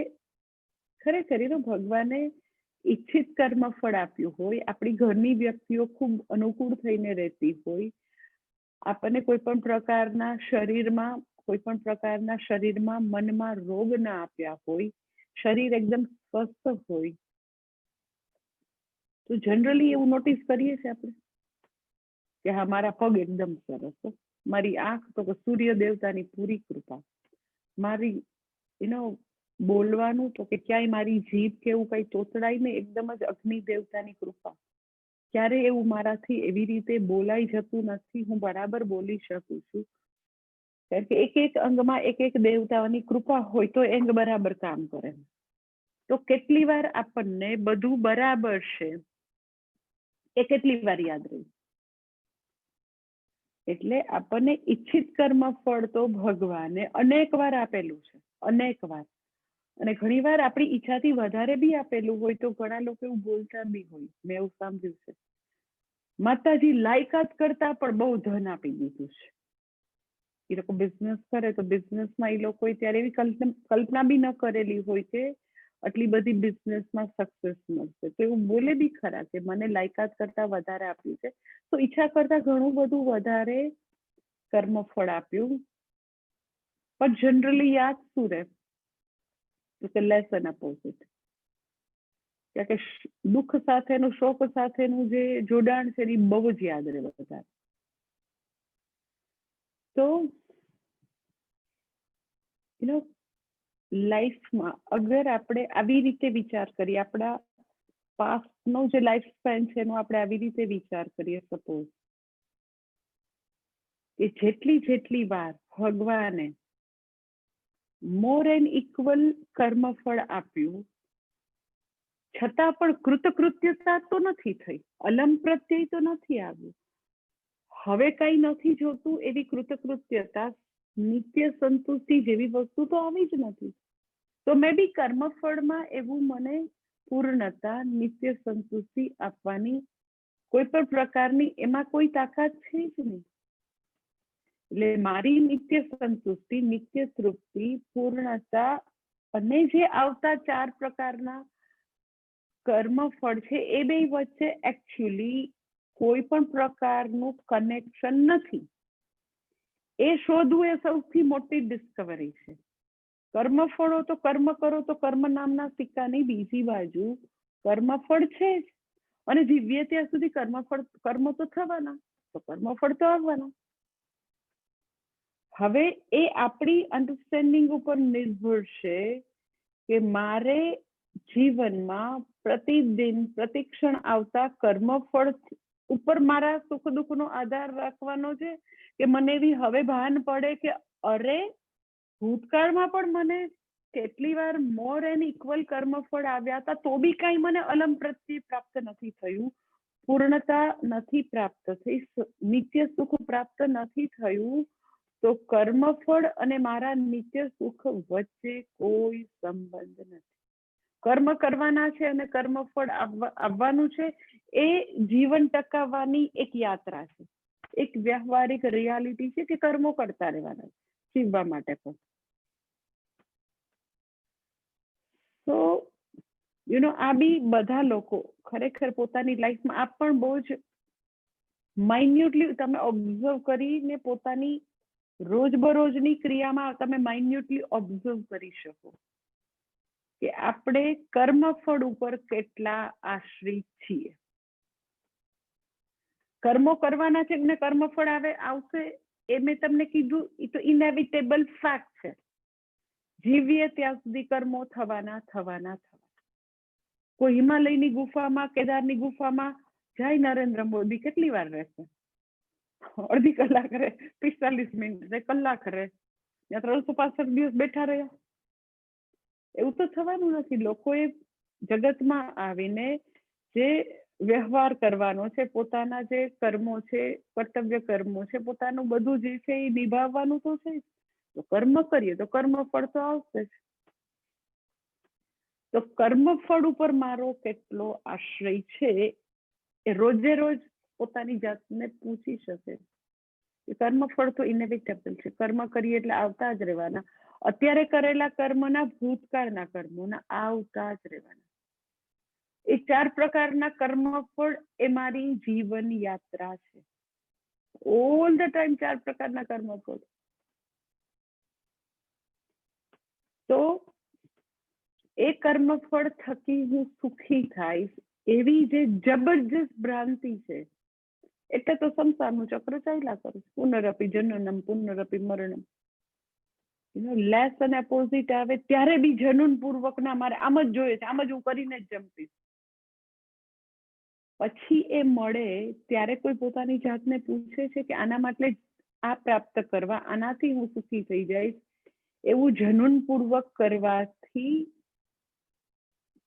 ખરેખર ભગવાને ઈચ્છિત કર્મફળ આપ્યું હોય, આપણી ઘરની વ્યક્તિઓ ખૂબ અનુકૂળ થઈને રહેતી હોય, આપણને કોઈ પણ પ્રકારના શરીરમાં મનમાં રોગ ના આપ્યા હોય, શરીર એકદમ સ્વસ્થ હોય, તો જનરલી એવું નોટિસ કરીએ છીએ આપણે કે હા, મારા પગ એકદમ સરસ, મારી આંખ તો કે સૂર્ય દેવતાની પૂરી કૃપા, મારી બોલવાનું તો કે ક્યાંય મારી જીભ કે એવું કઈ તોતડાય ને, એકદમ જ અગ્નિ દેવતાની કૃપા, ક્યારે એવું મારાથી એવી રીતે બોલાઈ જતું નથી, હું બરાબર બોલી શકું છું. કારણ કે એક અંગમાં એક દેવતાઓની કૃપા હોય તો અંગ બરાબર કામ કરે. તો કેટલી વાર આપણને બધું બરાબર છે એ કેટલી વાર યાદ રહ્યું. એટલે આપણને ઈચ્છિત કર્મફળ તો ભગવાને અનેક વાર આપેલું છે, અનેક વાર. અને ઘણી વાર આપણી ઈચ્છાથી વધારે બી આપેલું હોય તો ઘણા લોકો એવું બોલતા બી હોય, મેં એવું સાંભળ્યું છે, માતાજી લાયકાત કરતા પણ બહુ ધન આપી દીધું છે. એ લોકો બિઝનેસ કરે તો બિઝનેસમાં એ લોકોએ ત્યારે એવી કલ્પના બી ન કરેલી હોય કે આટલી બધી બિઝનેસમાં સક્સેસ મળશે. તો એવું બોલે બી ખરા કે મને લાયકાત કરતા વધારે આપ્યું છે, તો ઈચ્છા કરતા ઘણું બધું વધારે કર્મફળ આપ્યું. પણ જનરલી યાદ શું રહે, તો કે લેસ એન્ડ અપોઝિટ. કારણ કે દુઃખ સાથેનું, શોક સાથેનું જે જોડાણ છે એ બહુ જ યાદ રહે વધારે. તો લાઈફમાં અગર આપણે આવી રીતે વિચાર કરીએ, આપણા પાસ્ટનો જે લાઈફ સ્પેન છે એનો આપણે આવી રીતે વિચાર કરીએ, સપોઝ કે જેટલી વાર ભગવાને મોર એન્ડ ઇક્વલ કર્મફળ આપ્યું, છતાં પણ કૃતકૃત્યતા તો નથી થઈ, અલમ પ્રત્યય તો નથી આવ્યું. હવે કઈ નથી જોતું એવી કૃતકૃત્યતા, નિત્ય સંતુષ્ટિ જેવી વસ્તુ તો આવી જ નથી. તો મે બી કર્મફળમાં એવું મને પૂર્ણતા, નિત્ય સંતુષ્ટિ આપવાની કોઈ પણ પ્રકારની એમાં કોઈ તાકાત છે જ નહીં. એટલે મારી નિત્ય સંતુષ્ટિ, નિત્ય તૃપ્તિ, પૂર્ણતા અને જે આવતા 4 પ્રકારના કર્મફળ છે એ બે વચ્ચે એકચ્યુઅલી કોઈ પણ પ્રકારનું કનેક્શન નથી. એ શોધવું એ સૌથી મોટી ડિસ્કવરી છે. કર્મફળો તો કર્મ કરો તો કર્મ નામના સિક્કાની બીજી બાજુ કર્મફળ છે જ, અને જીવીએ ત્યાં સુધી કર્મ તો થવાના, તો કર્મફળ તો આવવાના. હવે એ આપણી અન્ડરસ્ટેન્ડિંગ ઉપર નિર્ભર છે કે મારે જીવનમાં પ્રતિદિન પ્રતિક્ષણ આવતા કર્મફળ ઉપર મારા સુખ દુઃખનો આધાર રાખવાનો છે કે મને એવી હવે ભાન પડે કે અરે ભૂતકાળમાં પણ મને કેટલી વાર મોર એન્ડ ઇક્વલ કર્મફળ આવ્યા હતા, તો બી કઈ મને અલમ પ્રત્યે પ્રાપ્ત નથી થયું, પૂર્ણતા નથી પ્રાપ્ત થઈ, નિત્ય સુખ પ્રાપ્ત નથી થયું. તો કર્મફળ અને મારા નિત્ય સુખ વચ્ચે કોઈ સંબંધ નથી. કર્મ કરવાના છે અને કર્મફળ આવવાનું છે, એ જીવન ટકાવવાની એક યાત્રા છે, એક વ્યવહારિક રિયાલિટી છે કે કર્મો કરતા રહેવાના જીવવા માટે પણ. તો આ બી બધા લોકો ખરેખર પોતાની લાઈફમાં આ પણ બહુ જ માઇન્યુટલી તમે ઓબ્ઝર્વ કરીને પોતાની રોજબરોજની ક્રિયામાં તમે માઇન્યુટલી ઓબ્ઝર્વ કરી શકો કે આપણે કર્મફળ ઉપર કેટલા આશ્રિત છીએ. કર્મો કરવાના છે ને કર્મફળ આવશે એ મેં તમને કીધું, એ તો ઇનેવિટેબલ ફેક્ટ છે. જીવીએ ત્યાં સુધી કર્મો થવાના. કોઈ હિમાલયની ગુફામાં, કેદારની ગુફામાં જાય નરેન્દ્ર મોદી, કેટલી વાર રહેશે? અડધી કલાક રહે, 45 મિનિટ રહે, કલાક રહે, 365 દિવસ બેઠા રહ્યા? એવું તો થવાનું નથી. લોકોએ જગતમાં આવીને જે વ્યવહાર કરવાનો છે, પોતાના જે કર્મો છે, કર્તવ્ય કર્મો છે, પોતાનું બધું જે છે એ નિભાવવાનું તો છે. તો કર્મ કરીએ તો કર્મફળ તો આવશે જ. તો કર્મફળ ઉપર મારો કેટલો આશ્રય છે એ રોજે રોજ પોતાની જાતને પૂછી શકે. કર્મફળ તો ઇનેવિટેબલ છે. કર્મ કરીએ એટલે આવતા જ રહેવાના. અત્યારે કરેલા કર્મના ભૂતકાળના કર્મોના આવતા જ રહેવાના. એ 4 પ્રકારના કર્મફળ એ મારી જીવન યાત્રા છે. ઓલ ધ ટાઈમ 4 પ્રકારના કર્મફળ. તો એ કર્મફળ થકી હું સુખી થાઈશ એવી જે જબરજસ્ત ભ્રાંતિ છે, એટલે તો સંસારનું ચક્ર ચાલ્યા કરું. પુનરપી જનનમ પુનરપી મરણમ. લેસ અને અપોઝિટ આવે ત્યારે બી જનૂન પૂર્વક ના મારે આમ જ જોઈએ છે, આમ જ હું કરીને જ જંપીશ. પછી એ મળે ત્યારે કોઈ પોતાની જાતને પૂછે છે કે આના માટે આ પ્રાપ્ત કરવા, આનાથી હું સુખી થઈ જઈશ એવું જનૂન પૂર્વક કરવાથી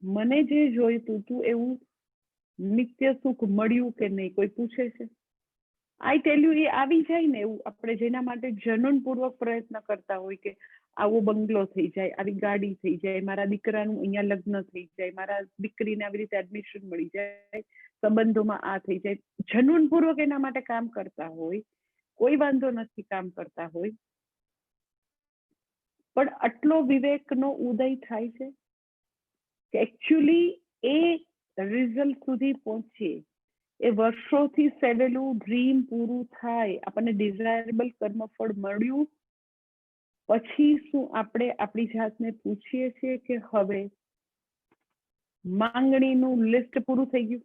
મને જે જોઈતું હતું એવું નિત્ય સુખ મળ્યું કે નહીં, કોઈ પૂછે છે? આઈ ટેલ યુ, એ આવી જાય ને એવું આપણે જેના માટે જનૂન પૂર્વક પ્રયત્ન કરતા હોય કે આવો બંગલો થઈ જાય, આવી ગાડી થઈ જાય, મારા દીકરાનું અહીંયા લગ્ન થઈ જાય, મારા દીકરીને આવી રીતે એડમિશન મળી જાય, સંબંધોમાં આ થઈ જાય, જનૂન પૂર્વક એના માટે કામ કરતા હોય, કોઈ વાંધો નથી કામ કરતા હોય, પણ આટલો વિવેકનો ઉદય થાય છે કે એકચ્યુઅલી એ રિઝલ્ટ સુધી પહોંચીએ, એ વર્ષોથી સેવેલું ડ્રીમ પૂરું થાય, આપણને ડિઝાયરેબલ કર્મફળ મળ્યું પછી શું આપણે આપણી જાતને પૂછીએ છીએ કે હવે માંગણીનું લિસ્ટ પૂરું થઈ ગયું?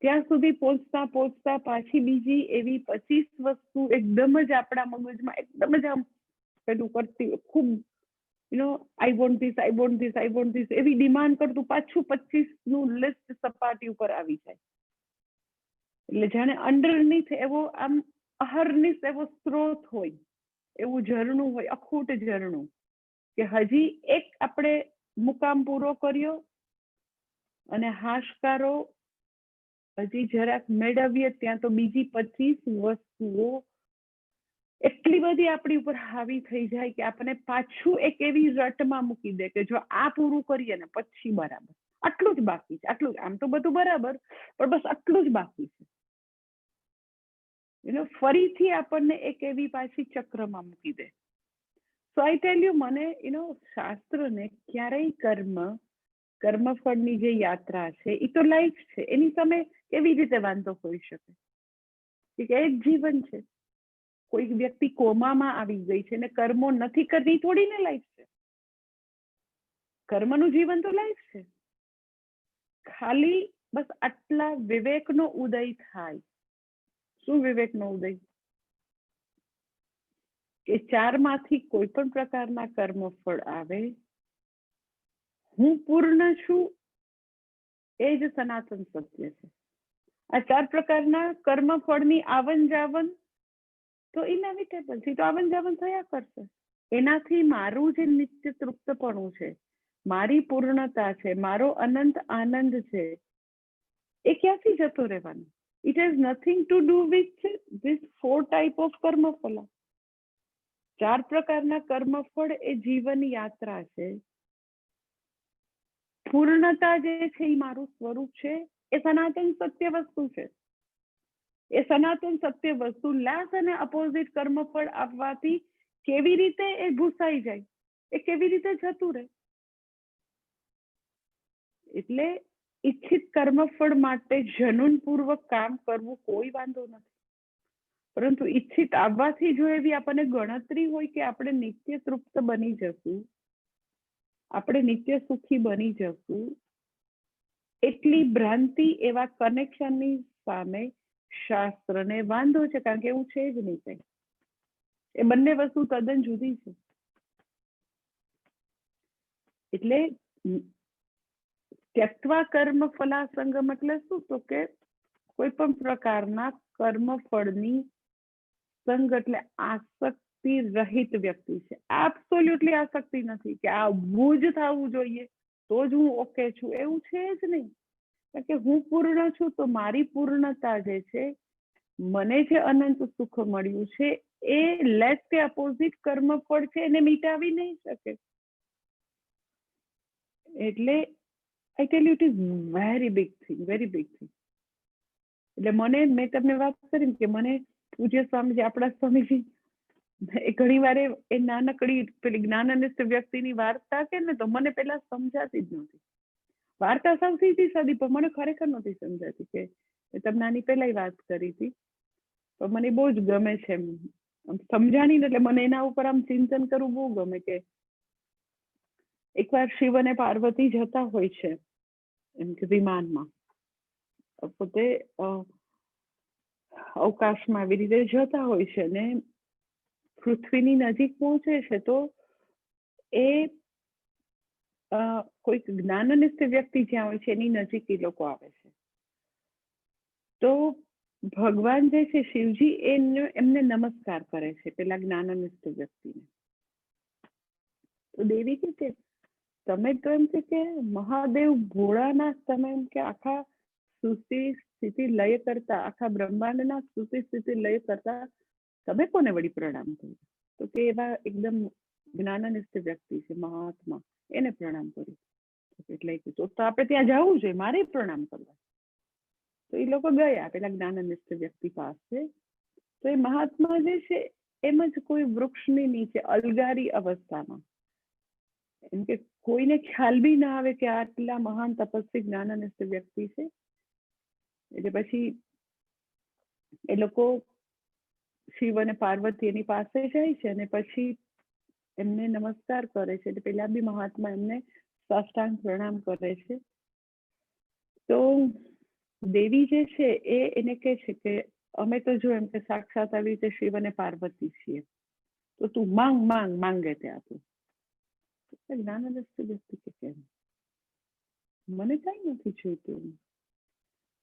ત્યાં સુધી પહોંચતા પહોંચતા પાછી બીજી એવી 25 વસ્તુ એકદમ જ આપણા મગજમાં એકદમ જ આમ પેલું કરતી, ખૂબ I want this, I want this, I want this એવી ડિમાન્ડ કરતું પાછું 25 નું લિસ્ટ સપાટી ઉપર આવી જાય. એટલે જાણે અંડરનીથ એવો આમ અહર્નિશ એવો સ્ત્રોત હોય, એવું ઝરણું હોય, અખૂટ ઝરણું, કે હજી એક આપણે મુકામ પૂરો કર્યો અને હાશકારો હજી જરાક મેળવીએ ત્યાં તો બીજી 25 વસ્તુઓ એટલી બધી આપણી ઉપર હાવી થઈ જાય કે આપણને પાછું એક એવી રટમાં મૂકી દે કે જો આ પૂરું કરીએ ને પછી બરાબર, આટલું જ બાકી છે, આટલું જ, આમ તો બધું બરાબર પણ બસ આટલું જ બાકી છે. ફરીથી આપણને એક એવી પાછી ચક્રમાં મૂકી દે. સો આઈ ટેલ યુ, મને શાસ્ત્રને ક્યારેય કર્મફળની જે યાત્રા છે એ તો લાઈફ છે, એની સામે કેવી રીતે વાંધો હોઈ શકે? કે એક જીવન છે, કોઈ વ્યક્તિ કોમામાં આવી ગઈ છે ને કર્મો નથી કરવી થોડી ને લાઈફ છે. કર્મનું જીવન તો લાઈફ છે. ખાલી બસ આટલા વિવેકનો ઉદય થાય. શું વિવેકનો ઉદય? કે 4 માંથી કોઈ પણ પ્રકારના કર્મફળ આવે, હું પૂર્ણ છું એ જ સનાતન સત્ય છે. આ 4 પ્રકારના કર્મફળની આવન જાવન તો ઇનેવિટેબલ છે, તો આવન જાવન થયા કરશે. એનાથી મારું જે નિત્ય તૃપ્તપણું છે, મારી પૂર્ણતા છે, મારો અનંત આનંદ છે, એ ક્યાંથી જતો રહેવાનો? It has nothing to do with this 4 type of કર્મફળ. 4 પ્રકારના કર્મફળ એ જીવન યાત્રા છે. પૂર્ણતા જે છે એ મારું સ્વરૂપ છે, એ સનાતન સત્ય વસ્તુ છે. એ સનાતન સત્ય વસ્તુ લાસ અને અપોઝિટ કર્મફળ આપવાથી કેવી રીતે એ ભૂસાઈ જાય, એ કેવી રીતે જતું રહે? એટલે ઈચ્છિત કર્મફળ માટે જનૂન પૂર્વક કામ કરવું કોઈ વાંધો નથી, પરંતુ ઈચ્છિત આવવાથી જો એવી આપણને ગણતરી હોય કે આપણે નિત્ય તૃપ્ત બની જશું, આપણે નિત્ય સુખી બની જશું, એટલી ભ્રાંતિ એવા કનેક્શનની સામે શાસ્ત્રને વાંધો છે, કારણ કે એવું છે જ નહીં કંઈ. એ બંને વસ્તુ તદ્દન જુદી છે. એટલે ત્યક્ત્વા કર્મ ફલાસંગમ એટલે શું? તો કે કોઈ પણ પ્રકારના કર્મફળની સંગ એટલે આસક્તિ રહિત વ્યક્તિ છે. એબ્સોલ્યુટલી આસક્તિ નથી કે આવું જ થવું જોઈએ તો જ હું ઓકે છું, એવું છે જ નહીં. કારણ કે હું પૂર્ણ છું, તો મારી પૂર્ણતા જે છે મને જે અનંત સુખ મળ્યું છે એ લેસ કે અપોઝિટ કર્મફળ છે, એને મિટાવી નહીં શકે. એટલે I tell you, it is very big thing, very big thing. એટલે મને, મેં તમને વાત કરી કે મને પૂજ્ય સ્વામીજી, આપણા સ્વામીજી, એ ઘણી વાર એ નાનકડી પેલી જ્ઞાનનિષ્ઠ વ્યક્તિની વાર્તા કે ને તો મને પેલા સમજાતી જ નહોતી. વાર્તા સાવ સીધી સાદી, પણ મને ખરેખર નહોતી સમજાતી. કે તમને આની પહેલા વાત કરી હતી, પણ મને બહુ જ ગમે છે એમ સમજાણી ને, એટલે મને એના ઉપર આમ ચિંતન કરવું બહુ ગમે. કે એકવાર શિવ અને પાર્વતી જતા હોય છે એમ કે વિમાનમાં, પોતે અવકાશમાં આવી રીતે જતા હોય છે ને પૃથ્વીની નજીક પહોંચે છે તો એ કોઈક જ્ઞાનનિષ્ઠ વ્યક્તિ જ્યાં હોય છે એની નજીક એ લોકો આવે છે. તો ભગવાન જે છે શિવજી એમને નમસ્કાર કરે છે પેલા જ્ઞાનનિષ્ઠ વ્યક્તિને. તો દેવી કે તમે તો એમ કે મહાદેવ ભોળાનાથ, તમે એમ કે આખા સૃષ્ટિ સ્થિતિ લય કરતા, આખા બ્રહ્માંડના સૃષ્ટિ સ્થિતિ લય કરતા તમે કોને વળી પ્રણામ કર્યું? તો કે એવા એકદમ જ્ઞાનનિષ્ઠ વ્યક્તિ છે મહાત્મા, એને પ્રણામ કર્યું. એટલે તો આપણે ત્યાં જવું જોઈએ, મારે પ્રણામ કરવા. તો એ લોકો ગયા પેલા જ્ઞાનનિષ્ઠ વ્યક્તિ પાસે. તો એ મહાત્મા જે છે એમ જ કોઈ વૃક્ષની નીચે અલગારી અવસ્થામાં, એમ કે કોઈને ખ્યાલ બી ના આવે કે આટલા મહાન તપસ્વી જ્ઞાનનિષ્ઠ વ્યક્તિ છે. એટલે પછી એ લોકો શિવ અને પાર્વતી એની પાસે જાય છે અને પછી એમને નમસ્કાર કરે છે. એટલે પેલા બી મહાત્મા એમને સાષ્ટાંગ પ્રણામ કરે છે. તો દેવી જે છે એને કહે છે કે અમે તો જો એમ કે સાક્ષાત આવી રીતે શિવ અને પાર્વતી છીએ, તો તું માંગ માંગ માંગે તે આપું. જ્ઞાનનિષ્ઠ વ્યક્તિ કે કેમ, મને કઈ નથી જોઈતું.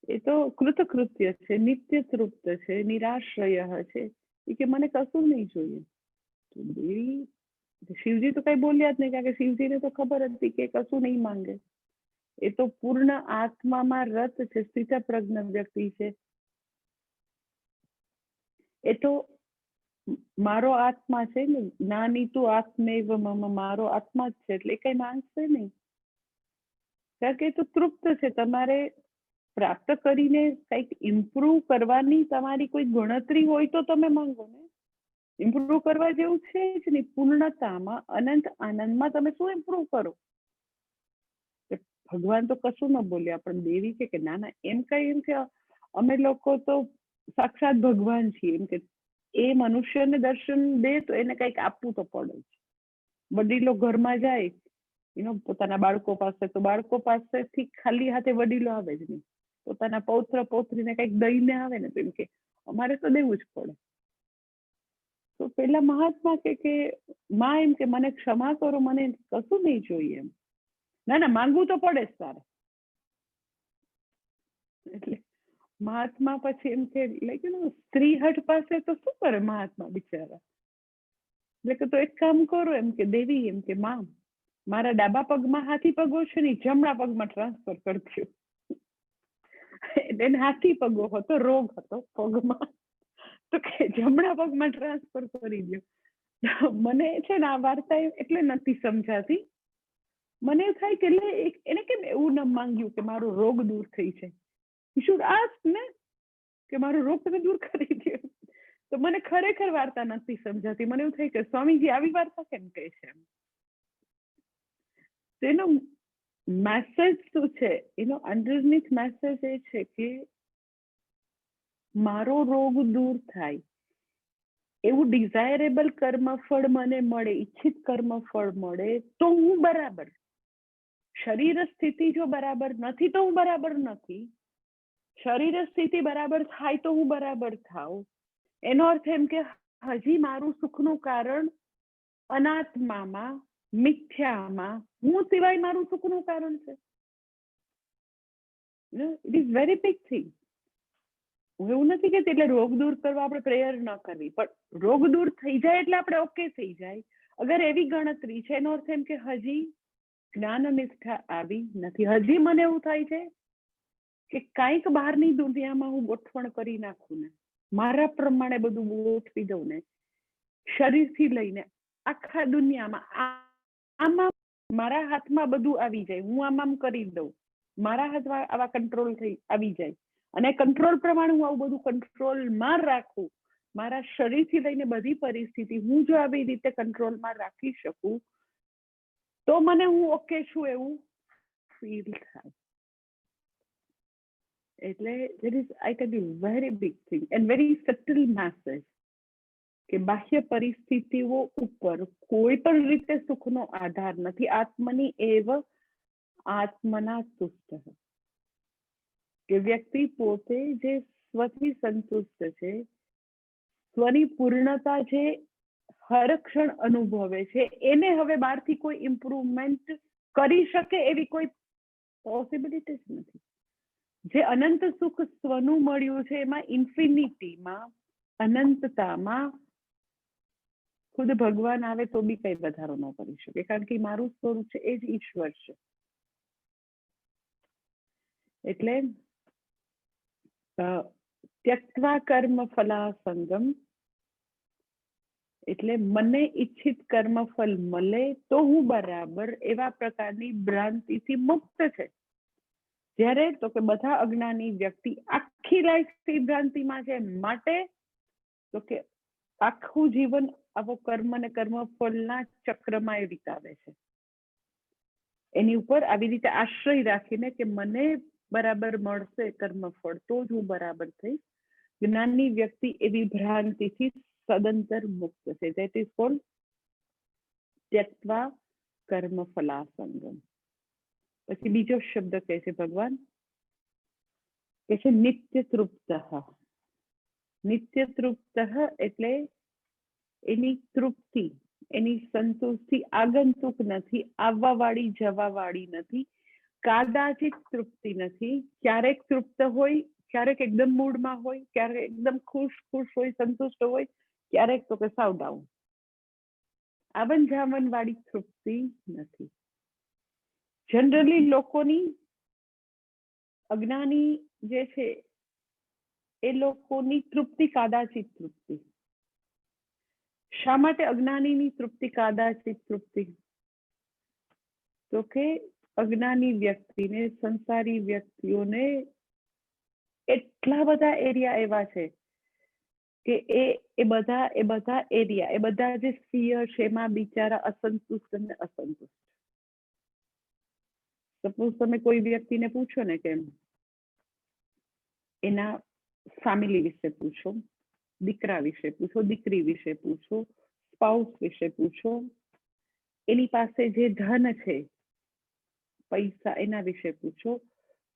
એ તો કૃતકૃત્ય છે, નિત્ય તૃપ્ત છે, નિરાશ્રય છે, એ કે મને કશું નહીં જોઈએ. તો દેવી, શિવજી તો કઈ બોલ્યા જ નહીં, કારણ કે શિવજીને તો ખબર હતી કે કશું નહીં માંગે. એ તો પૂર્ણ આત્મામાં રત છે, સ્થિત પ્રજ્ઞ વ્યક્તિ છે. એ તો મારો આત્મા છે ને, નાની તું આત્મેવ મમ, મારો આત્મા જ છે, એટલે કઈ માંગશે નહીં. કારણ કે એ તો તૃપ્ત છે. તમારે પ્રાપ્ત કરીને કંઈક ઇમ્પ્રુવ કરવાની તમારી કોઈ ગણતરી હોય તો તમે માંગો ને. ઇમ્પ્રુવ કરવા જેવું છે જ નહીં. પૂર્ણતામાં, અનંત આનંદમાં તમે શું ઇમ્પ્રુવ કરો? ભગવાન તો કશું ન બોલ્યા, પણ દેવી કે ના ના, એમ કઈ એમ કે અમે લોકો તો સાક્ષાત ભગવાન છીએ, એમ કે એ મનુષ્યને દર્શન દે તો એને કંઈક આપવું તો પડે જ. વડીલો ઘરમાં જાય પોતાના બાળકો પાસે, તો બાળકો પાસેથી ખાલી હાથે વડીલો આવે જ નહીં. પોતાના પૌત્ર પૌત્રીને કંઈક દઈને આવે ને, તો એમ કે અમારે તો દેવું જ પડે. તો પેલા મહાત્મા કે માં એમ કે મને ક્ષમા કરો, મને કશું નહીં જોઈએ એમ. ના ના, માંગવું તો પડે જ તારે. એટલે મહાત્મા પછી એમ કે સ્ત્રી હટ પાસે તો શું કરે મહાત્મા બિચારા. એટલે કે તો એક કામ કરો એમ કે દેવી, એમ કે માં, મારા ડાબા પગમાં હાથી પગો છે ને, જમણા પગમાં ટ્રાન્સફર કરજો. એને હાથી પગો હતો, રોગ હતો પગમાં, તો કે જમણા પગમાં ટ્રાન્સફર કરી દો. મને છે ને આ વાર્તા એટલે નથી સમજાતી. મને એવું થાય કે એને કેમ એવું ન માંગ્યું કે મારો રોગ દૂર થઈ છે. You should ask ને કે મારો રોગ તમે દૂર કરી દો. તો મને ખરેખર વાર્તા નથી સમજાતી. મને એવું થાય કે સ્વામીજી આવી વાર્તા કેમ કહે છે. તેનો મેસેજ શું છે? એનો અંડરનીથ મેસેજ એ છે કે મારો રોગ દૂર થાય, એવું ડિઝાયરેબલ કર્મફળ મને મળે, ઈચ્છિત કર્મફળ મળે તો હું બરાબર. શરીર સ્થિતિ જો બરાબર નથી તો હું બરાબર નથી. શરીર સ્થિતિ બરાબર થાય તો હું બરાબર થાઉં. એનો અર્થ એમ કે હજી મારું સુખનું કારણ અનાત્મામાં, મિથ્યામાં હું સિવાય મારું સુખનું કારણ છે. It is very big thing. હું એવું નથી કહેતી એટલે રોગ દૂર કરવા આપણે પ્રેયર ન કરવી, પણ રોગ દૂર થઈ જાય એટલે આપણે ઓકે થઈ જાય. અગર એવી ગણતરી છે, એનો અર્થ એમ કે હજી જ્ઞાન નિષ્ઠા આવી નથી. હજી મને એવું થાય છે કે કાંઈક બહારની દુનિયામાં હું ગોઠવણ કરી નાખું ને, મારા પ્રમાણે બધું ગોઠવી દઉં ને, શરીરથી લઈને આખા દુનિયામાં આમાં મારા હાથમાં બધું આવી જાય, હું આમ કરી દઉં, મારા હાથમાં આવા કંટ્રોલ થઈ આવી જાય, અને કંટ્રોલ પ્રમાણે હું આવું બધું કંટ્રોલમાં રાખું, મારા શરીરથી લઈને બધી પરિસ્થિતિ હું જો આવી રીતે કંટ્રોલમાં રાખી શકું, તો મને હું ઓકે છું એવું ફીલ થાય. એટલે there is, I tell you, very big thing and very subtle message કે બાહ્ય પરિસ્થિતિઓ ઉપર કોઈ પણ રીતે સુખનો આધાર નથી. આત્મની એવ આત્મના તુષ્ટ, કે વ્યક્તિ પોતે જે સ્વથી સંતુષ્ટ છે, સ્વની પૂર્ણતા જે હર ક્ષણ અનુભવે છે, એને હવે બહારથી કોઈ ઇમ્પ્રુવમેન્ટ કરી શકે એવી કોઈ પોસિબિલિટી જ નથી. જે અનંત સુખ સ્વનું મળ્યું છે, એમાં ઇન્ફિનિટીમાં, અનંતતામાં ખુદ ભગવાન આવે તો બી કઈ વધારો ન કરી શકે, કારણ કે મારું સ્વરૂપ છે એ જ ઈશ્વર છે. એટલે ત્યક્ત્વા કર્મ ફલાસંગમ, એટલે મને ઈચ્છિત કર્મફળ મળે તો હું બરાબર, એવા પ્રકારની ભ્રાંતિથી મુક્ત છે. જ્યારે તો કે બધા અજ્ઞાની વ્યક્તિ આખી લાઈફ ભ્રાંતિમાં છે, માટે તો કે આખું જીવન આવો કર્મ અને કર્મફળના ચક્રમાં એ વિતાવે છે. એની ઉપર આવી રીતે આશ્રય રાખીને કે મને બરાબર મળશે કર્મફળ તો જ હું બરાબર થઈશ. જ્ઞાની વ્યક્તિ એવી ભ્રાંતિથી સદંતર મુક્ત છે. ધેટ ઇઝ કોલ્ડ ત્યક્ત્વા કર્મ ફલાસંગમ. પછી બીજો શબ્દ કહે છે ભગવાન, કે છે નિત્ય તૃપ્ત. નિત્ય તૃપ્ત એટલે એની તૃપ્તિ, એની સંતુષ્ટિ આગંતુક નથી, આવવા વાળી જવા વાળી નથી, કાદાચિત તૃપ્તિ નથી. ક્યારેક તૃપ્ત હોય, ક્યારેક એકદમ મૂડમાં હોય, ક્યારેક એકદમ ખુશ હોય, સંતુષ્ટ હોય, ક્યારેક તો કે સાવ ડાઉન. આવન જાવન વાળી તૃપ્તિ નથી. જનરલી લોકોની, અજ્ઞાની જે છે એ લોકોની તૃપ્તિ કાદાચિત તૃપ્તિ. શા માટે અજ્ઞાનીની તૃપ્તિ કાદાચિત તૃપ્તિ? તો કે અજ્ઞાની વ્યક્તિને, સંસારી વ્યક્તિઓને એટલા બધા એરિયા એવા છે કે એ બધા એરિયા, એ બધા જે સ્ફિયર છે એમાં બિચારા અસંતુષ્ટ અને અસંતુષ્ટ. સપોઝ તમે કોઈ વ્યક્તિને પૂછો ને કે એના ફેમિલી વિશે પૂછો, દીકરા વિશે પૂછો, દીકરી વિશે પૂછો, સ્પાઉસ વિશે પૂછો, એની પાસે જે ધન છે, પૈસા, એના વિશે પૂછો,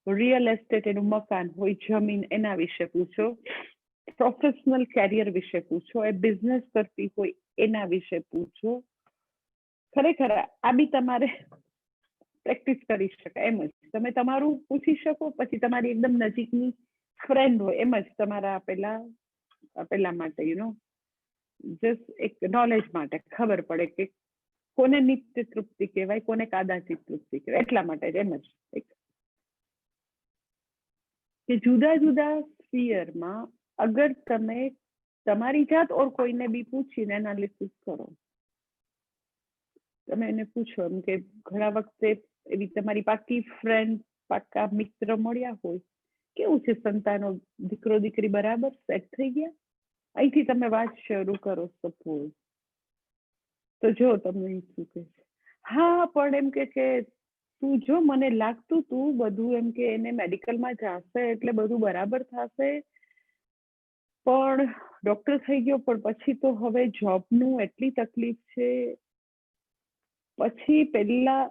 રિયલ એસ્ટેટ, એનું મકાન હોય, જમીન, એના વિશે પૂછો, પ્રોફેશનલ કેરિયર વિશે પૂછો, એ બિઝનેસ કરતી હોય એના વિશે પૂછો. ખરેખર આ બી તમારે પ્રેક્ટિસ કરી શકાય. એમ જ તમે તમારું પૂછી શકો, પછી તમારી એકદમ નજીકની ફ્રેન્ડ હોય એમ જ તમારા પેલા માટે જસ્ટ એક નોલેજ માટે ખબર પડે કે કોને નિત્ય તૃપ્તિ કહેવાય, કોને કાદાચિત તૃપ્તિ કહેવાય. એટલા માટે એમ જ કે જુદા જુદા સ્ફિયરમાં અગર તમે તમારી જાત ઓર કોઈને બી પૂછીને એનાલિસિસ કરો, તમે એને પૂછો એમ કે ઘણા વખતે એવી તમારી પાકી ફ્રેન્ડ, પાકા મિત્ર મળ્યા હોય, કેવું છે સંતાનો, દીકરો દીકરી બરાબર સેટ થઈ ગયા, અહીંથી તમે વાત શરૂ કરો સપોઝ, તો જો તમે શું કહે છે, હા પણ એમ કે તું જો મને લાગતું તું બધું એમ કે એને મેડિકલમાં જશે એટલે બધું બરાબર થશે, પણ ડોક્ટર થઈ ગયો, પણ પછી તો હવે જોબનું એટલી તકલીફ છે, પછી પેલા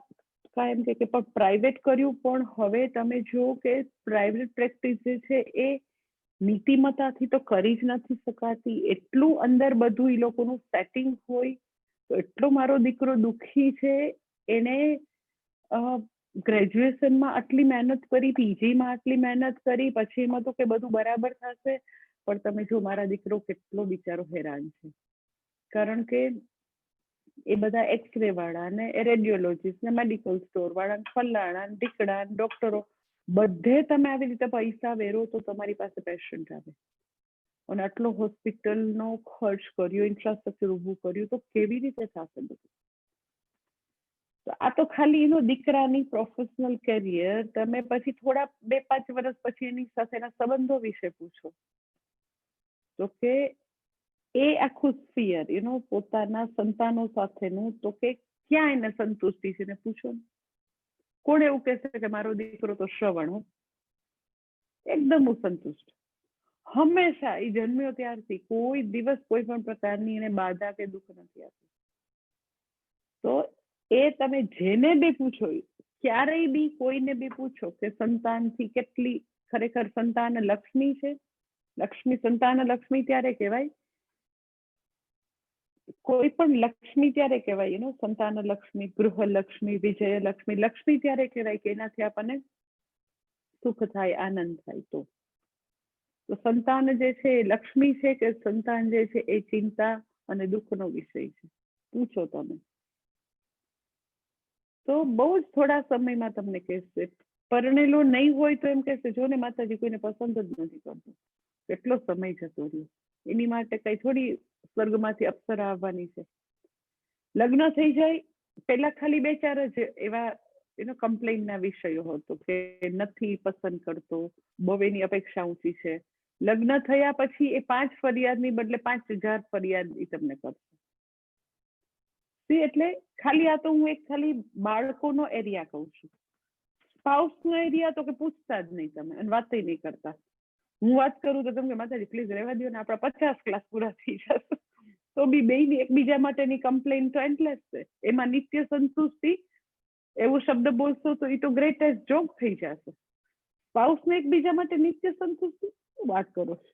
એમ કે પણ પ્રાઇવેટ કર્યું, પણ હવે તમે જો કે પ્રાઇવેટ પ્રેક્ટિસ જે છે એ નીતિમત્તાથી તો કરી જ નથી શકાતી. એટલું અંદર બધું એ લોકોનું સેટિંગ હોય, તો એટલો મારો દીકરો દુઃખી છે, એને ગ્રેજ્યુએશનમાં આટલી મહેનત કરી, પીજીમાં આટલી મહેનત કરી, પછી એમાં તો કે બધું બરાબર થશે, પણ તમે જો મારા દીકરો કેટલો બિચારો હેરાન છે, કારણ કે એ બધા એક્સરે વાળા ને રેડિયોલોજીસ્ટ ને મેડિકલ સ્ટોર વાળા, ફલાણા ઢીકડા ડોક્ટરો, બધે તમે આવી રીતે પૈસા વેરો તો તમારી પાસે પેશન્ટ આવે. અને આટલો હોસ્પિટલનો ખર્ચ કર્યો, ઇન્ફ્રાસ્ટ્રક્ચર ઊભું કર્યું, તો કેવી રીતે થશે બધું? તો આ તો ખાલી એનો દીકરાની પ્રોફેશનલ કેરિયર. તમે પછી થોડા 2-5 વર્ષ પછી એની સાથેના સંબંધો વિશે પૂછો તો કે એ આખું સ્ફિયર પોતાના સંતાનો સાથેનું, તો કે ક્યાં એને સંતુષ્ટિ છે ને પૂછો. કોણ એવું કહેશે કે મારો દીકરો તો શ્રવણ એકદમ સંતુષ્ટ, હંમેશા એ જન્મ્યો ત્યારથી કોઈ દિવસ કોઈ પણ પ્રકારની એને બાધા કે દુઃખ નથી આપ્યું. તો એ તમે જેને બી પૂછો, ક્યારેય બી કોઈને બી પૂછો કે સંતાનથી કેટલી ખરેખર સંતાન લક્ષ્મી છે. લક્ષ્મી, સંતાન લક્ષ્મી ત્યારે કહેવાય, કોઈ પણ લક્ષ્મી ત્યારે કહેવાય, સંતાન લક્ષ્મી, ગૃહલક્ષ્મી, વિજયલક્ષ્મી. લક્ષ્મી ત્યારે કહેવાય કે એનાથી આપણને સુખ થાય, આનંદ થાય. તો સંતાન જે છે એ લક્ષ્મી છે કે સંતાન જે છે એ ચિંતા અને દુઃખનો વિષય છે? પૂછો તમે, તો બહુ જ થોડા સમયમાં તમને કહેશે. પરણેલો નહીં હોય તો એમ કહેશે, જો ને માતાજી કોઈને પસંદ જ નથી કરતું. કેટલો સમય જતો રહ્યો, એની માટે કઈ થોડી સ્વર્ગમાંથી અપ્સરા આવવાની છે? લગ્ન થઈ જાય પેલા ખાલી 2-4 જ એવા કમ્પ્લેઇનના વિષયો હતો કે નથી પસંદ કરતો, બહુ એની અપેક્ષા ઊંચી છે. લગ્ન થયા પછી એ 5 ફરિયાદની બદલે 5000 ફરિયાદ એ તમને કરશે. એટલે ખાલી આ તો હું એક ખાલી બાળકોનો એરિયા કહું છું. સ્પાઉસનો એરિયા તો કે પૂછતા જ નહીં તમે, અને વાત નહીં કરતા. હું વાત કરું તો તમે માતાજી પ્લીઝ રહેવા દો ને, આપણા 50 ક્લાસ પૂરા થઈ જશે. તો બી બેયની એકબીજા માટેની કમ્પ્લેન તો એન્ડલેસ છે. એમાં નિત્ય સંતુષ્ટિ એવો શબ્દ બોલશો તો એ તો ગ્રેટેસ્ટ જોક થઈ જશે. સ્પાઉસને એકબીજા માટે નિત્ય સંતુષ્ટિ વાત કરો છો?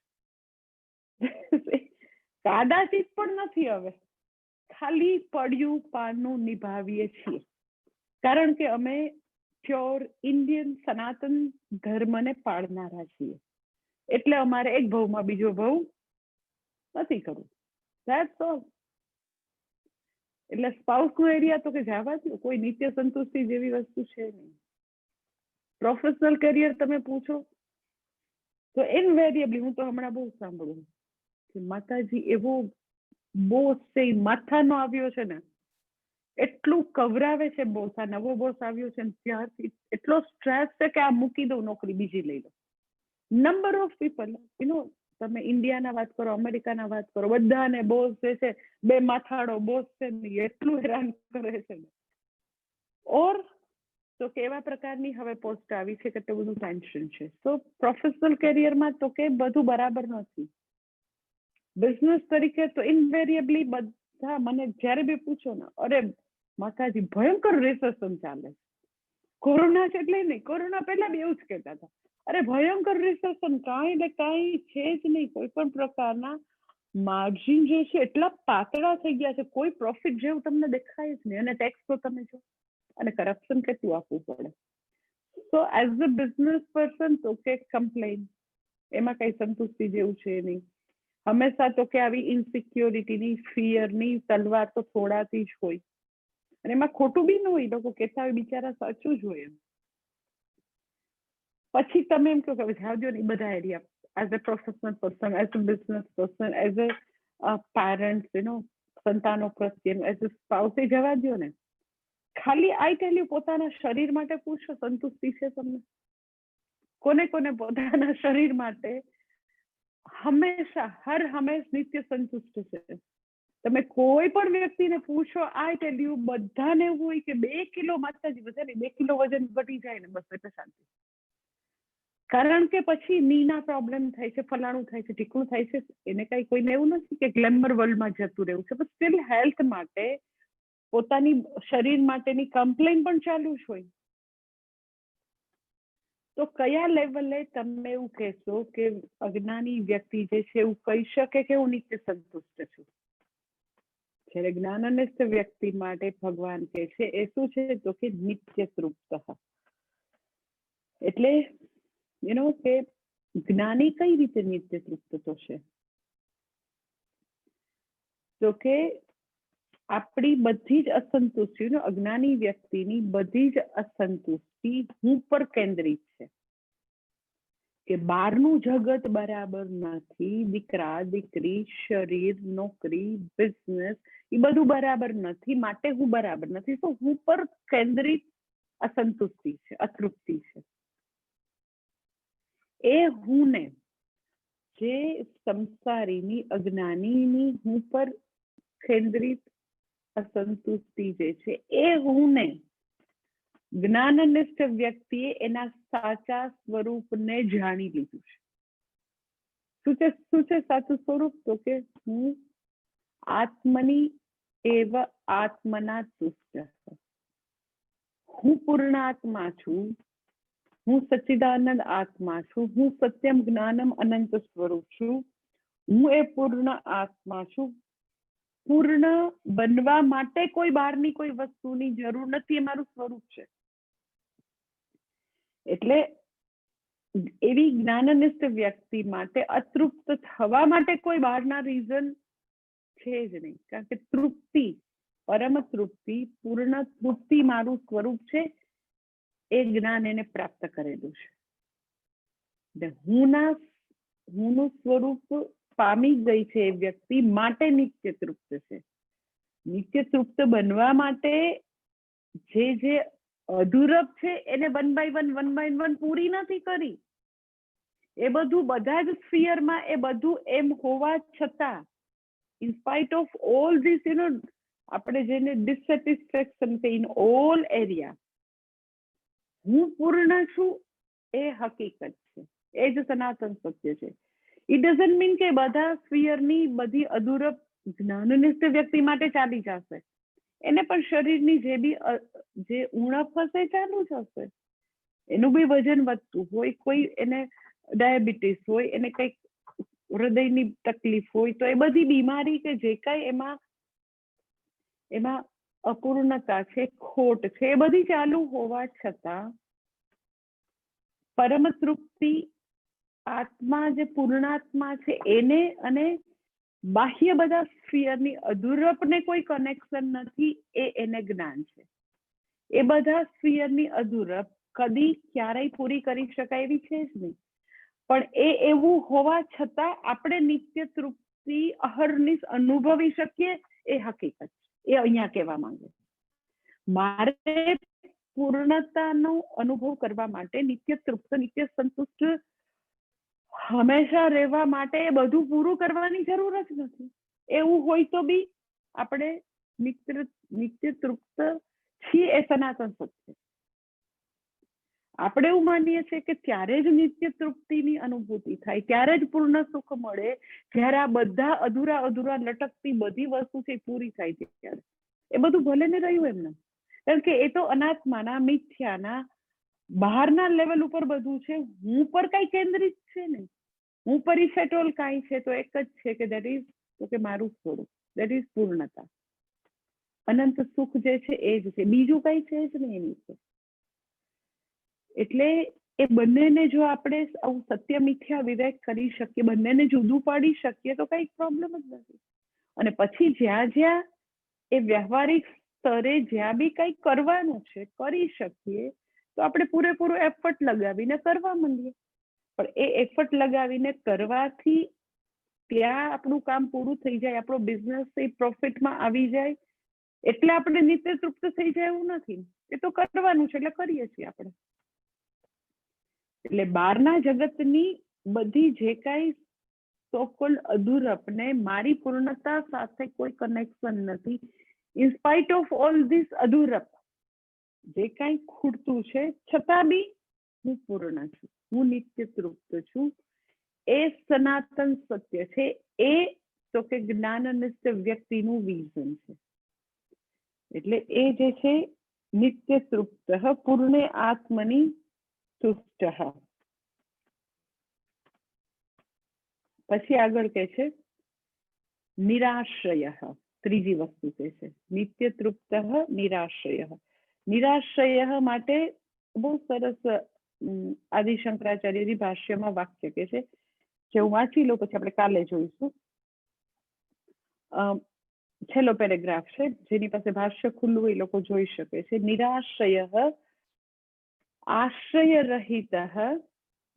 કદાચિત પણ નથી. હવે ખાલી પડ્યું પાનું નિભાવીએ છીએ, કારણ કે અમે પ્યોર ઇન્ડિયન સનાતન ધર્મને પાળનારા છીએ. એટલે અમારે એક ભવમાં બીજો ભવ નથી કરવું. That's all. એટલે સ્પાઉસનો એરિયા તો કે જવા દો, કોઈ નિત્ય સંતુષ્ટિ જેવી વસ્તુ છે નહીં. પ્રોફેશનલ કરિયર તમે પૂછો તો ઇનવેરિયેબલી, હું તો હમણાં બહુ સાંભળું કે માતાજી એવો બોસ છે, માથાનો આવ્યો છે ને, એટલું કવરાવે છે બોસ, આ નવો બોસ આવ્યો છે ત્યારથી એટલો સ્ટ્રેસ છે કે આ મૂકી દઉં, નોકરી બીજી લઈ લો. નંબર ઓફ પીપલ, તમે ઇન્ડિયાના વાત કરો, અમેરિકાના વાત કરો, બધાને બોસ જે છે 2 માથાળો બોસ છે ને, એટલું હેરાન કરે છે ને. ઓર તો કેવા પ્રકારની હવે પોસ્ટ આવી છે, કેટલું બધું ટેન્શન છે. તો પ્રોફેશનલ કેરિયરમાં તો કે બધું બરાબર નથી. બિઝનેસ તરીકે તો ઇનવેરિયેબલી બધા મને જ્યારે બી પૂછો ને, અરે માતાજી ભયંકર રિસેશન ચાલે. કોરોના છે એટલે નહીં, કોરોના પહેલા બી એવું જ કહેતા હતા, અરે ભયંકર રિસેશન, કાંઈ ને કાંઈ છે જ નહીં. કોઈ પણ પ્રકારના માર્જિન જે છે એટલા પાતળા થઈ ગયા છે, કોઈ પ્રોફિટ જેવું તમને દેખાય જ નહીં. અને ટેક્સ તો તમે જો, અને કરપ્શન કેટલું આપવું પડે. સો એઝ અ બિઝનેસ પર્સન તો કે કમ્પ્લેન, એમાં કઈ સંતુષ્ટિ જેવું છે નહીં. હંમેશા તો કે આવી ઇનસિક્યોરિટીની, ફિયરની તલવાર તો થોડાથી જ હોય, અને એમાં ખોટું બી ન હોય. લોકો કહેતા હોય બિચારા સાચું જ હોય એમ. પછી તમે એમ કહો કે જાવજો ને, એ બધા area as a professional person, as a business person, as a parent, સંતાનો પ્રત્યેનું, એઝ અ સ્પાઉસ, જવા દો ને. ખાલી આઈ ટેલ યુ, પોતાના શરીર માટે પૂછો, સંતુષ્ટિ છે તમને? કોને કોને પોતાના શરીર માટે હંમેશા હર હંમેશ નિત્ય સંતુષ્ટ છે? તમે કોઈ પણ વ્યક્તિને પૂછો, આઈ ટેલ યુ, બધાને એવું હોય કે 2 કિલો માતાજી વધે ને, 2 કિલો વજન ઘટી જાય ને બસ એટલે શાંતિ. કારણ કે પછી નીના પ્રોબ્લેમ થાય છે, ફલાણું થાય છે, ઠીકણું થાય છે. એને કઈ કોઈને એવું નથી કે ગ્લેમર વર્લ્ડમાં જતું રહેવું છે, પણ સ્ટીલ હેલ્થ માટે, પોતાની શરીર માટેની કમ્પ્લેન પણ ચાલુ જ હોય. તો કયા લેવલે તમે એવું કહેશો કે અજ્ઞાની વ્યક્તિ જે છે એવું કહી શકે કે હું નિત્ય સંતુષ્ટ છું? જ્યારે જ્ઞાનનિષ્ઠ વ્યક્તિ માટે ભગવાન કહે છે એ શું છે, તો કે નિત્ય તૃપ્ત. એટલે કે જ્ઞાની કઈ રીતે નિત્ય તૃપ્ત થશે? તો કે આપણી બધી જ અસંતુષ્ટિ, અજ્ઞાની વ્યક્તિની બધી જ અસંતુષ્ટિ હું પર કેન્દ્રિત છે. કે બહારનું જગત બરાબર નથી, દીકરા દીકરી, શરીર, નોકરી, બિઝનેસ એ બધું બરાબર નથી, માટે હું બરાબર નથી. તો હું પર કેન્દ્રિત અસંતુષ્ટિ છે, અતૃપ્તિ છે. એ હું ને જે સંસારીની અજ્ઞાનીની હું પર કેન્દ્રિત અસંતુષ્ટિ જે છે, એ હું ને જ્ઞાનનિષ્ઠ વ્યક્તિએ એના સાચા સ્વરૂપને જાણી લીધું છે. શું છે સાચું સ્વરૂપ? તો કે હું આત્મની એવ આત્મના તુષ્ટ, હું પૂર્ણ આત્મા છું, હું સચ્ચિદાનંદ આત્મા છું, હું સત્યમ જ્ઞાનમ અનંત સ્વરૂપ છું, હું એ પૂર્ણ આત્મા છું. પૂર્ણ બનવા માટે કોઈ બહારની કોઈ વસ્તુની જરૂર નથી, એ મારું સ્વરૂપ છે. એટલે એવી જ્ઞાનનિષ્ઠ વ્યક્તિ માટે અતૃપ્ત થવા માટે કોઈ બહારના રીઝન છે જ નહીં, કારણ કે તૃપ્તિ, પરમ તૃપ્તિ, પૂર્ણ તૃપ્તિ મારું સ્વરૂપ છે. એ જ્ઞાન એને પ્રાપ્ત કરેલું છે. હુંનું સ્વરૂપ પામી ગઈ છે એ વ્યક્તિ માટે નિત્ય તૃપ્ત છે. નિત્ય તૃપ્ત બનવા માટે જે અધૂરપ છે એને વન બાય વન પૂરી નથી કરી. એ બધું બધા જ સ્ફિયરમાં એ બધું એમ હોવા છતાં, in spite of all this આપણે જેને ડિસસેટિસ્ફેક્શન કે ઇન ઓલ એરિયા, હું પૂર્ણ છું એ હકીકત છે, એ જ સનાતન સત્ય છે. ઇટ ડઝન્ટ મીન કે બધા સ્ફિયરની બધી અધૂરપ જ્ઞાનનિષ્ઠ વ્યક્તિ માટે ચાલી જશે. એને પણ શરીરની જે ઉણપ હશે ચાલુ જ હશે. એનું બી વજન વધતું હોય, કોઈ એને ડાયાબિટીસ હોય, એને કંઈક હૃદયની તકલીફ હોય, તો એ બધી બીમારી કે જે કાંઈ એમાં અપૂર્ણતા છે, ખોટ છે, એ બધી ચાલુ હોવા છતાં પરમ તૃપ્તિ આત્મા જે પૂર્ણાત્મા છે એને અને બાહ્ય બધા સ્ફિયરની અધૂરપને કોઈ કનેક્શન નથી, એ એને જ્ઞાન છે. એ બધા સ્ફિયરની અધૂરપ કદી ક્યારેય પૂરી કરી શકાય એવી છે જ નહીં. પણ એ એવું હોવા છતાં આપણે નિત્ય તૃપ્તિ અહર્નિશ અનુભવી શકીએ, એ હકીકત છે. એ અહીંયા કહેવા માંગે. મારે પૂર્ણતાનો અનુભવ કરવા માટે, નિત્ય તૃપ્ત, નિત્ય સંતુષ્ટ હંમેશા રહેવા માટે એ બધું પૂરું કરવાની જરૂર જ નથી. એવું હોય તો બી આપણે નિત્ય તૃપ્ત છીએ, એ સનાતન સત્ય. આપણે એવું માનીએ છીએ કે ત્યારે જ નિત્ય તૃપ્તિની અનુભૂતિ થાય, ત્યારે જ પૂર્ણ સુખ મળે, જ્યારે આ બધા અધૂરા લટકતી બધી વસ્તુ છે પૂરી થાય છે ત્યારે. એ બધું ભલે ને રહ્યું એમને, કારણ કે એ તો અનાત્માના, મિથ્યાના, બહારના લેવલ ઉપર બધું છે. હું પર કઈ કેન્દ્રિત છે નહીં. હું પર ઇફેટોલ કાંઈ છે તો એક જ છે કે દેટ ઇઝ, તો કે મારું સ્વરૂપ, દેટ ઇઝ પૂર્ણતા. અનંત સુખ જે છે એ જ છે, બીજું કઈ છે જ નહીં એની ઉપર. એટલે એ બંનેને જો આપણે આવું સત્ય મિથ્યા વિવેક કરી શકીએ, બંનેને જુદું પાડી શકીએ, તો કઈ પ્રોબ્લેમ જ નથી. અને પછી જ્યાં એ વ્યવહારિક સ્તરે જ્યાં બી કઈ કરવાનું છે કરી શકીએ, તો આપણે પૂરેપૂરો એફર્ટ લગાવીને કરવા માંડીએ. પણ એ એફર્ટ લગાવીને કરવાથી ત્યાં આપણું કામ પૂરું થઈ જાય, આપણો બિઝનેસ એ પ્રોફિટમાં આવી જાય એટલે આપણે નિત્ય તૃપ્ત થઈ જાય એવું નથી. એ તો કરવાનું છે એટલે કરીએ છીએ આપણે. એટલે બહારના જગતની બધી જે કાંઈ સોકોલ અધૂરપને મારી પૂર્ણતા સાથે કોઈ કનેક્શન નથી. In spite of all this અધૂરપ, જે કાંઈ ખૂટતું છે છતાં બી હું પૂર્ણ છું, હું નિત્ય તૃપ્ત છું. એ સનાતન સત્ય છે. એ તો કે જ્ઞાનનિષ્ઠ વ્યક્તિનું વિઝન છે. એટલે એ જે છે નિત્ય તૃપ્ત પૂર્ણે આત્મની તુષ્ટ. પછી આગળ કે છે નિરાશ્રય. ત્રીજી વસ્તુ કે છે નિત્ય તૃપ્ત નિરાશ્રય. નિરાશ્રય માટે બહુ સરસ આદિ શંકરાચાર્યજી ભાષ્યમાં વાક્ય કે છે, જે હું વાંચી લઉં પછી આપણે કાલે જોઈશું. છેલ્લો પેરેગ્રાફ છે, જેની પાસે ભાષ્ય ખુલ્લું એ લોકો જોઈ શકે છે. નિરાશ્રય આશ્રય રહિત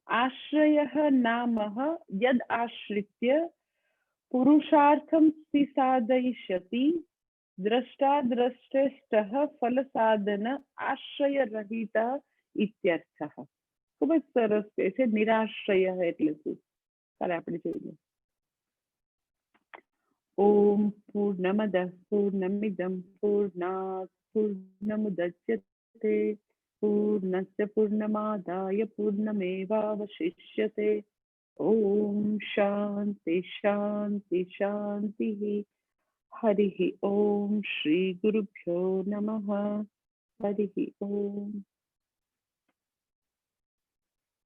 आश्रयः नाम यद् आश्रित्य पुरुषार्थं साधयिष्यति દ્રષ્ટા દ્રષ્ટેષ્ટઃ ફલ સાધન આશ્રયરહિત ઇત્યર્થઃ. ખૂબ જ સરસ કહે છે નિરાશ્રય એટલે શું. ચાલો આપણે જોઈએ. ઓમ પૂર્ણમદ પૂર્ણમિદમ પૂર્ણાત પૂર્ણમુદચ્યતે પૂર્ણસ્ય પૂર્ણમાદાય પૂર્ણમેવાવશિષ્યતે. ઓમ શાંતિ શાંતિ શાંતિ. हरिः ओम श्री गुरुभ्यो नमः. हरिः ओम.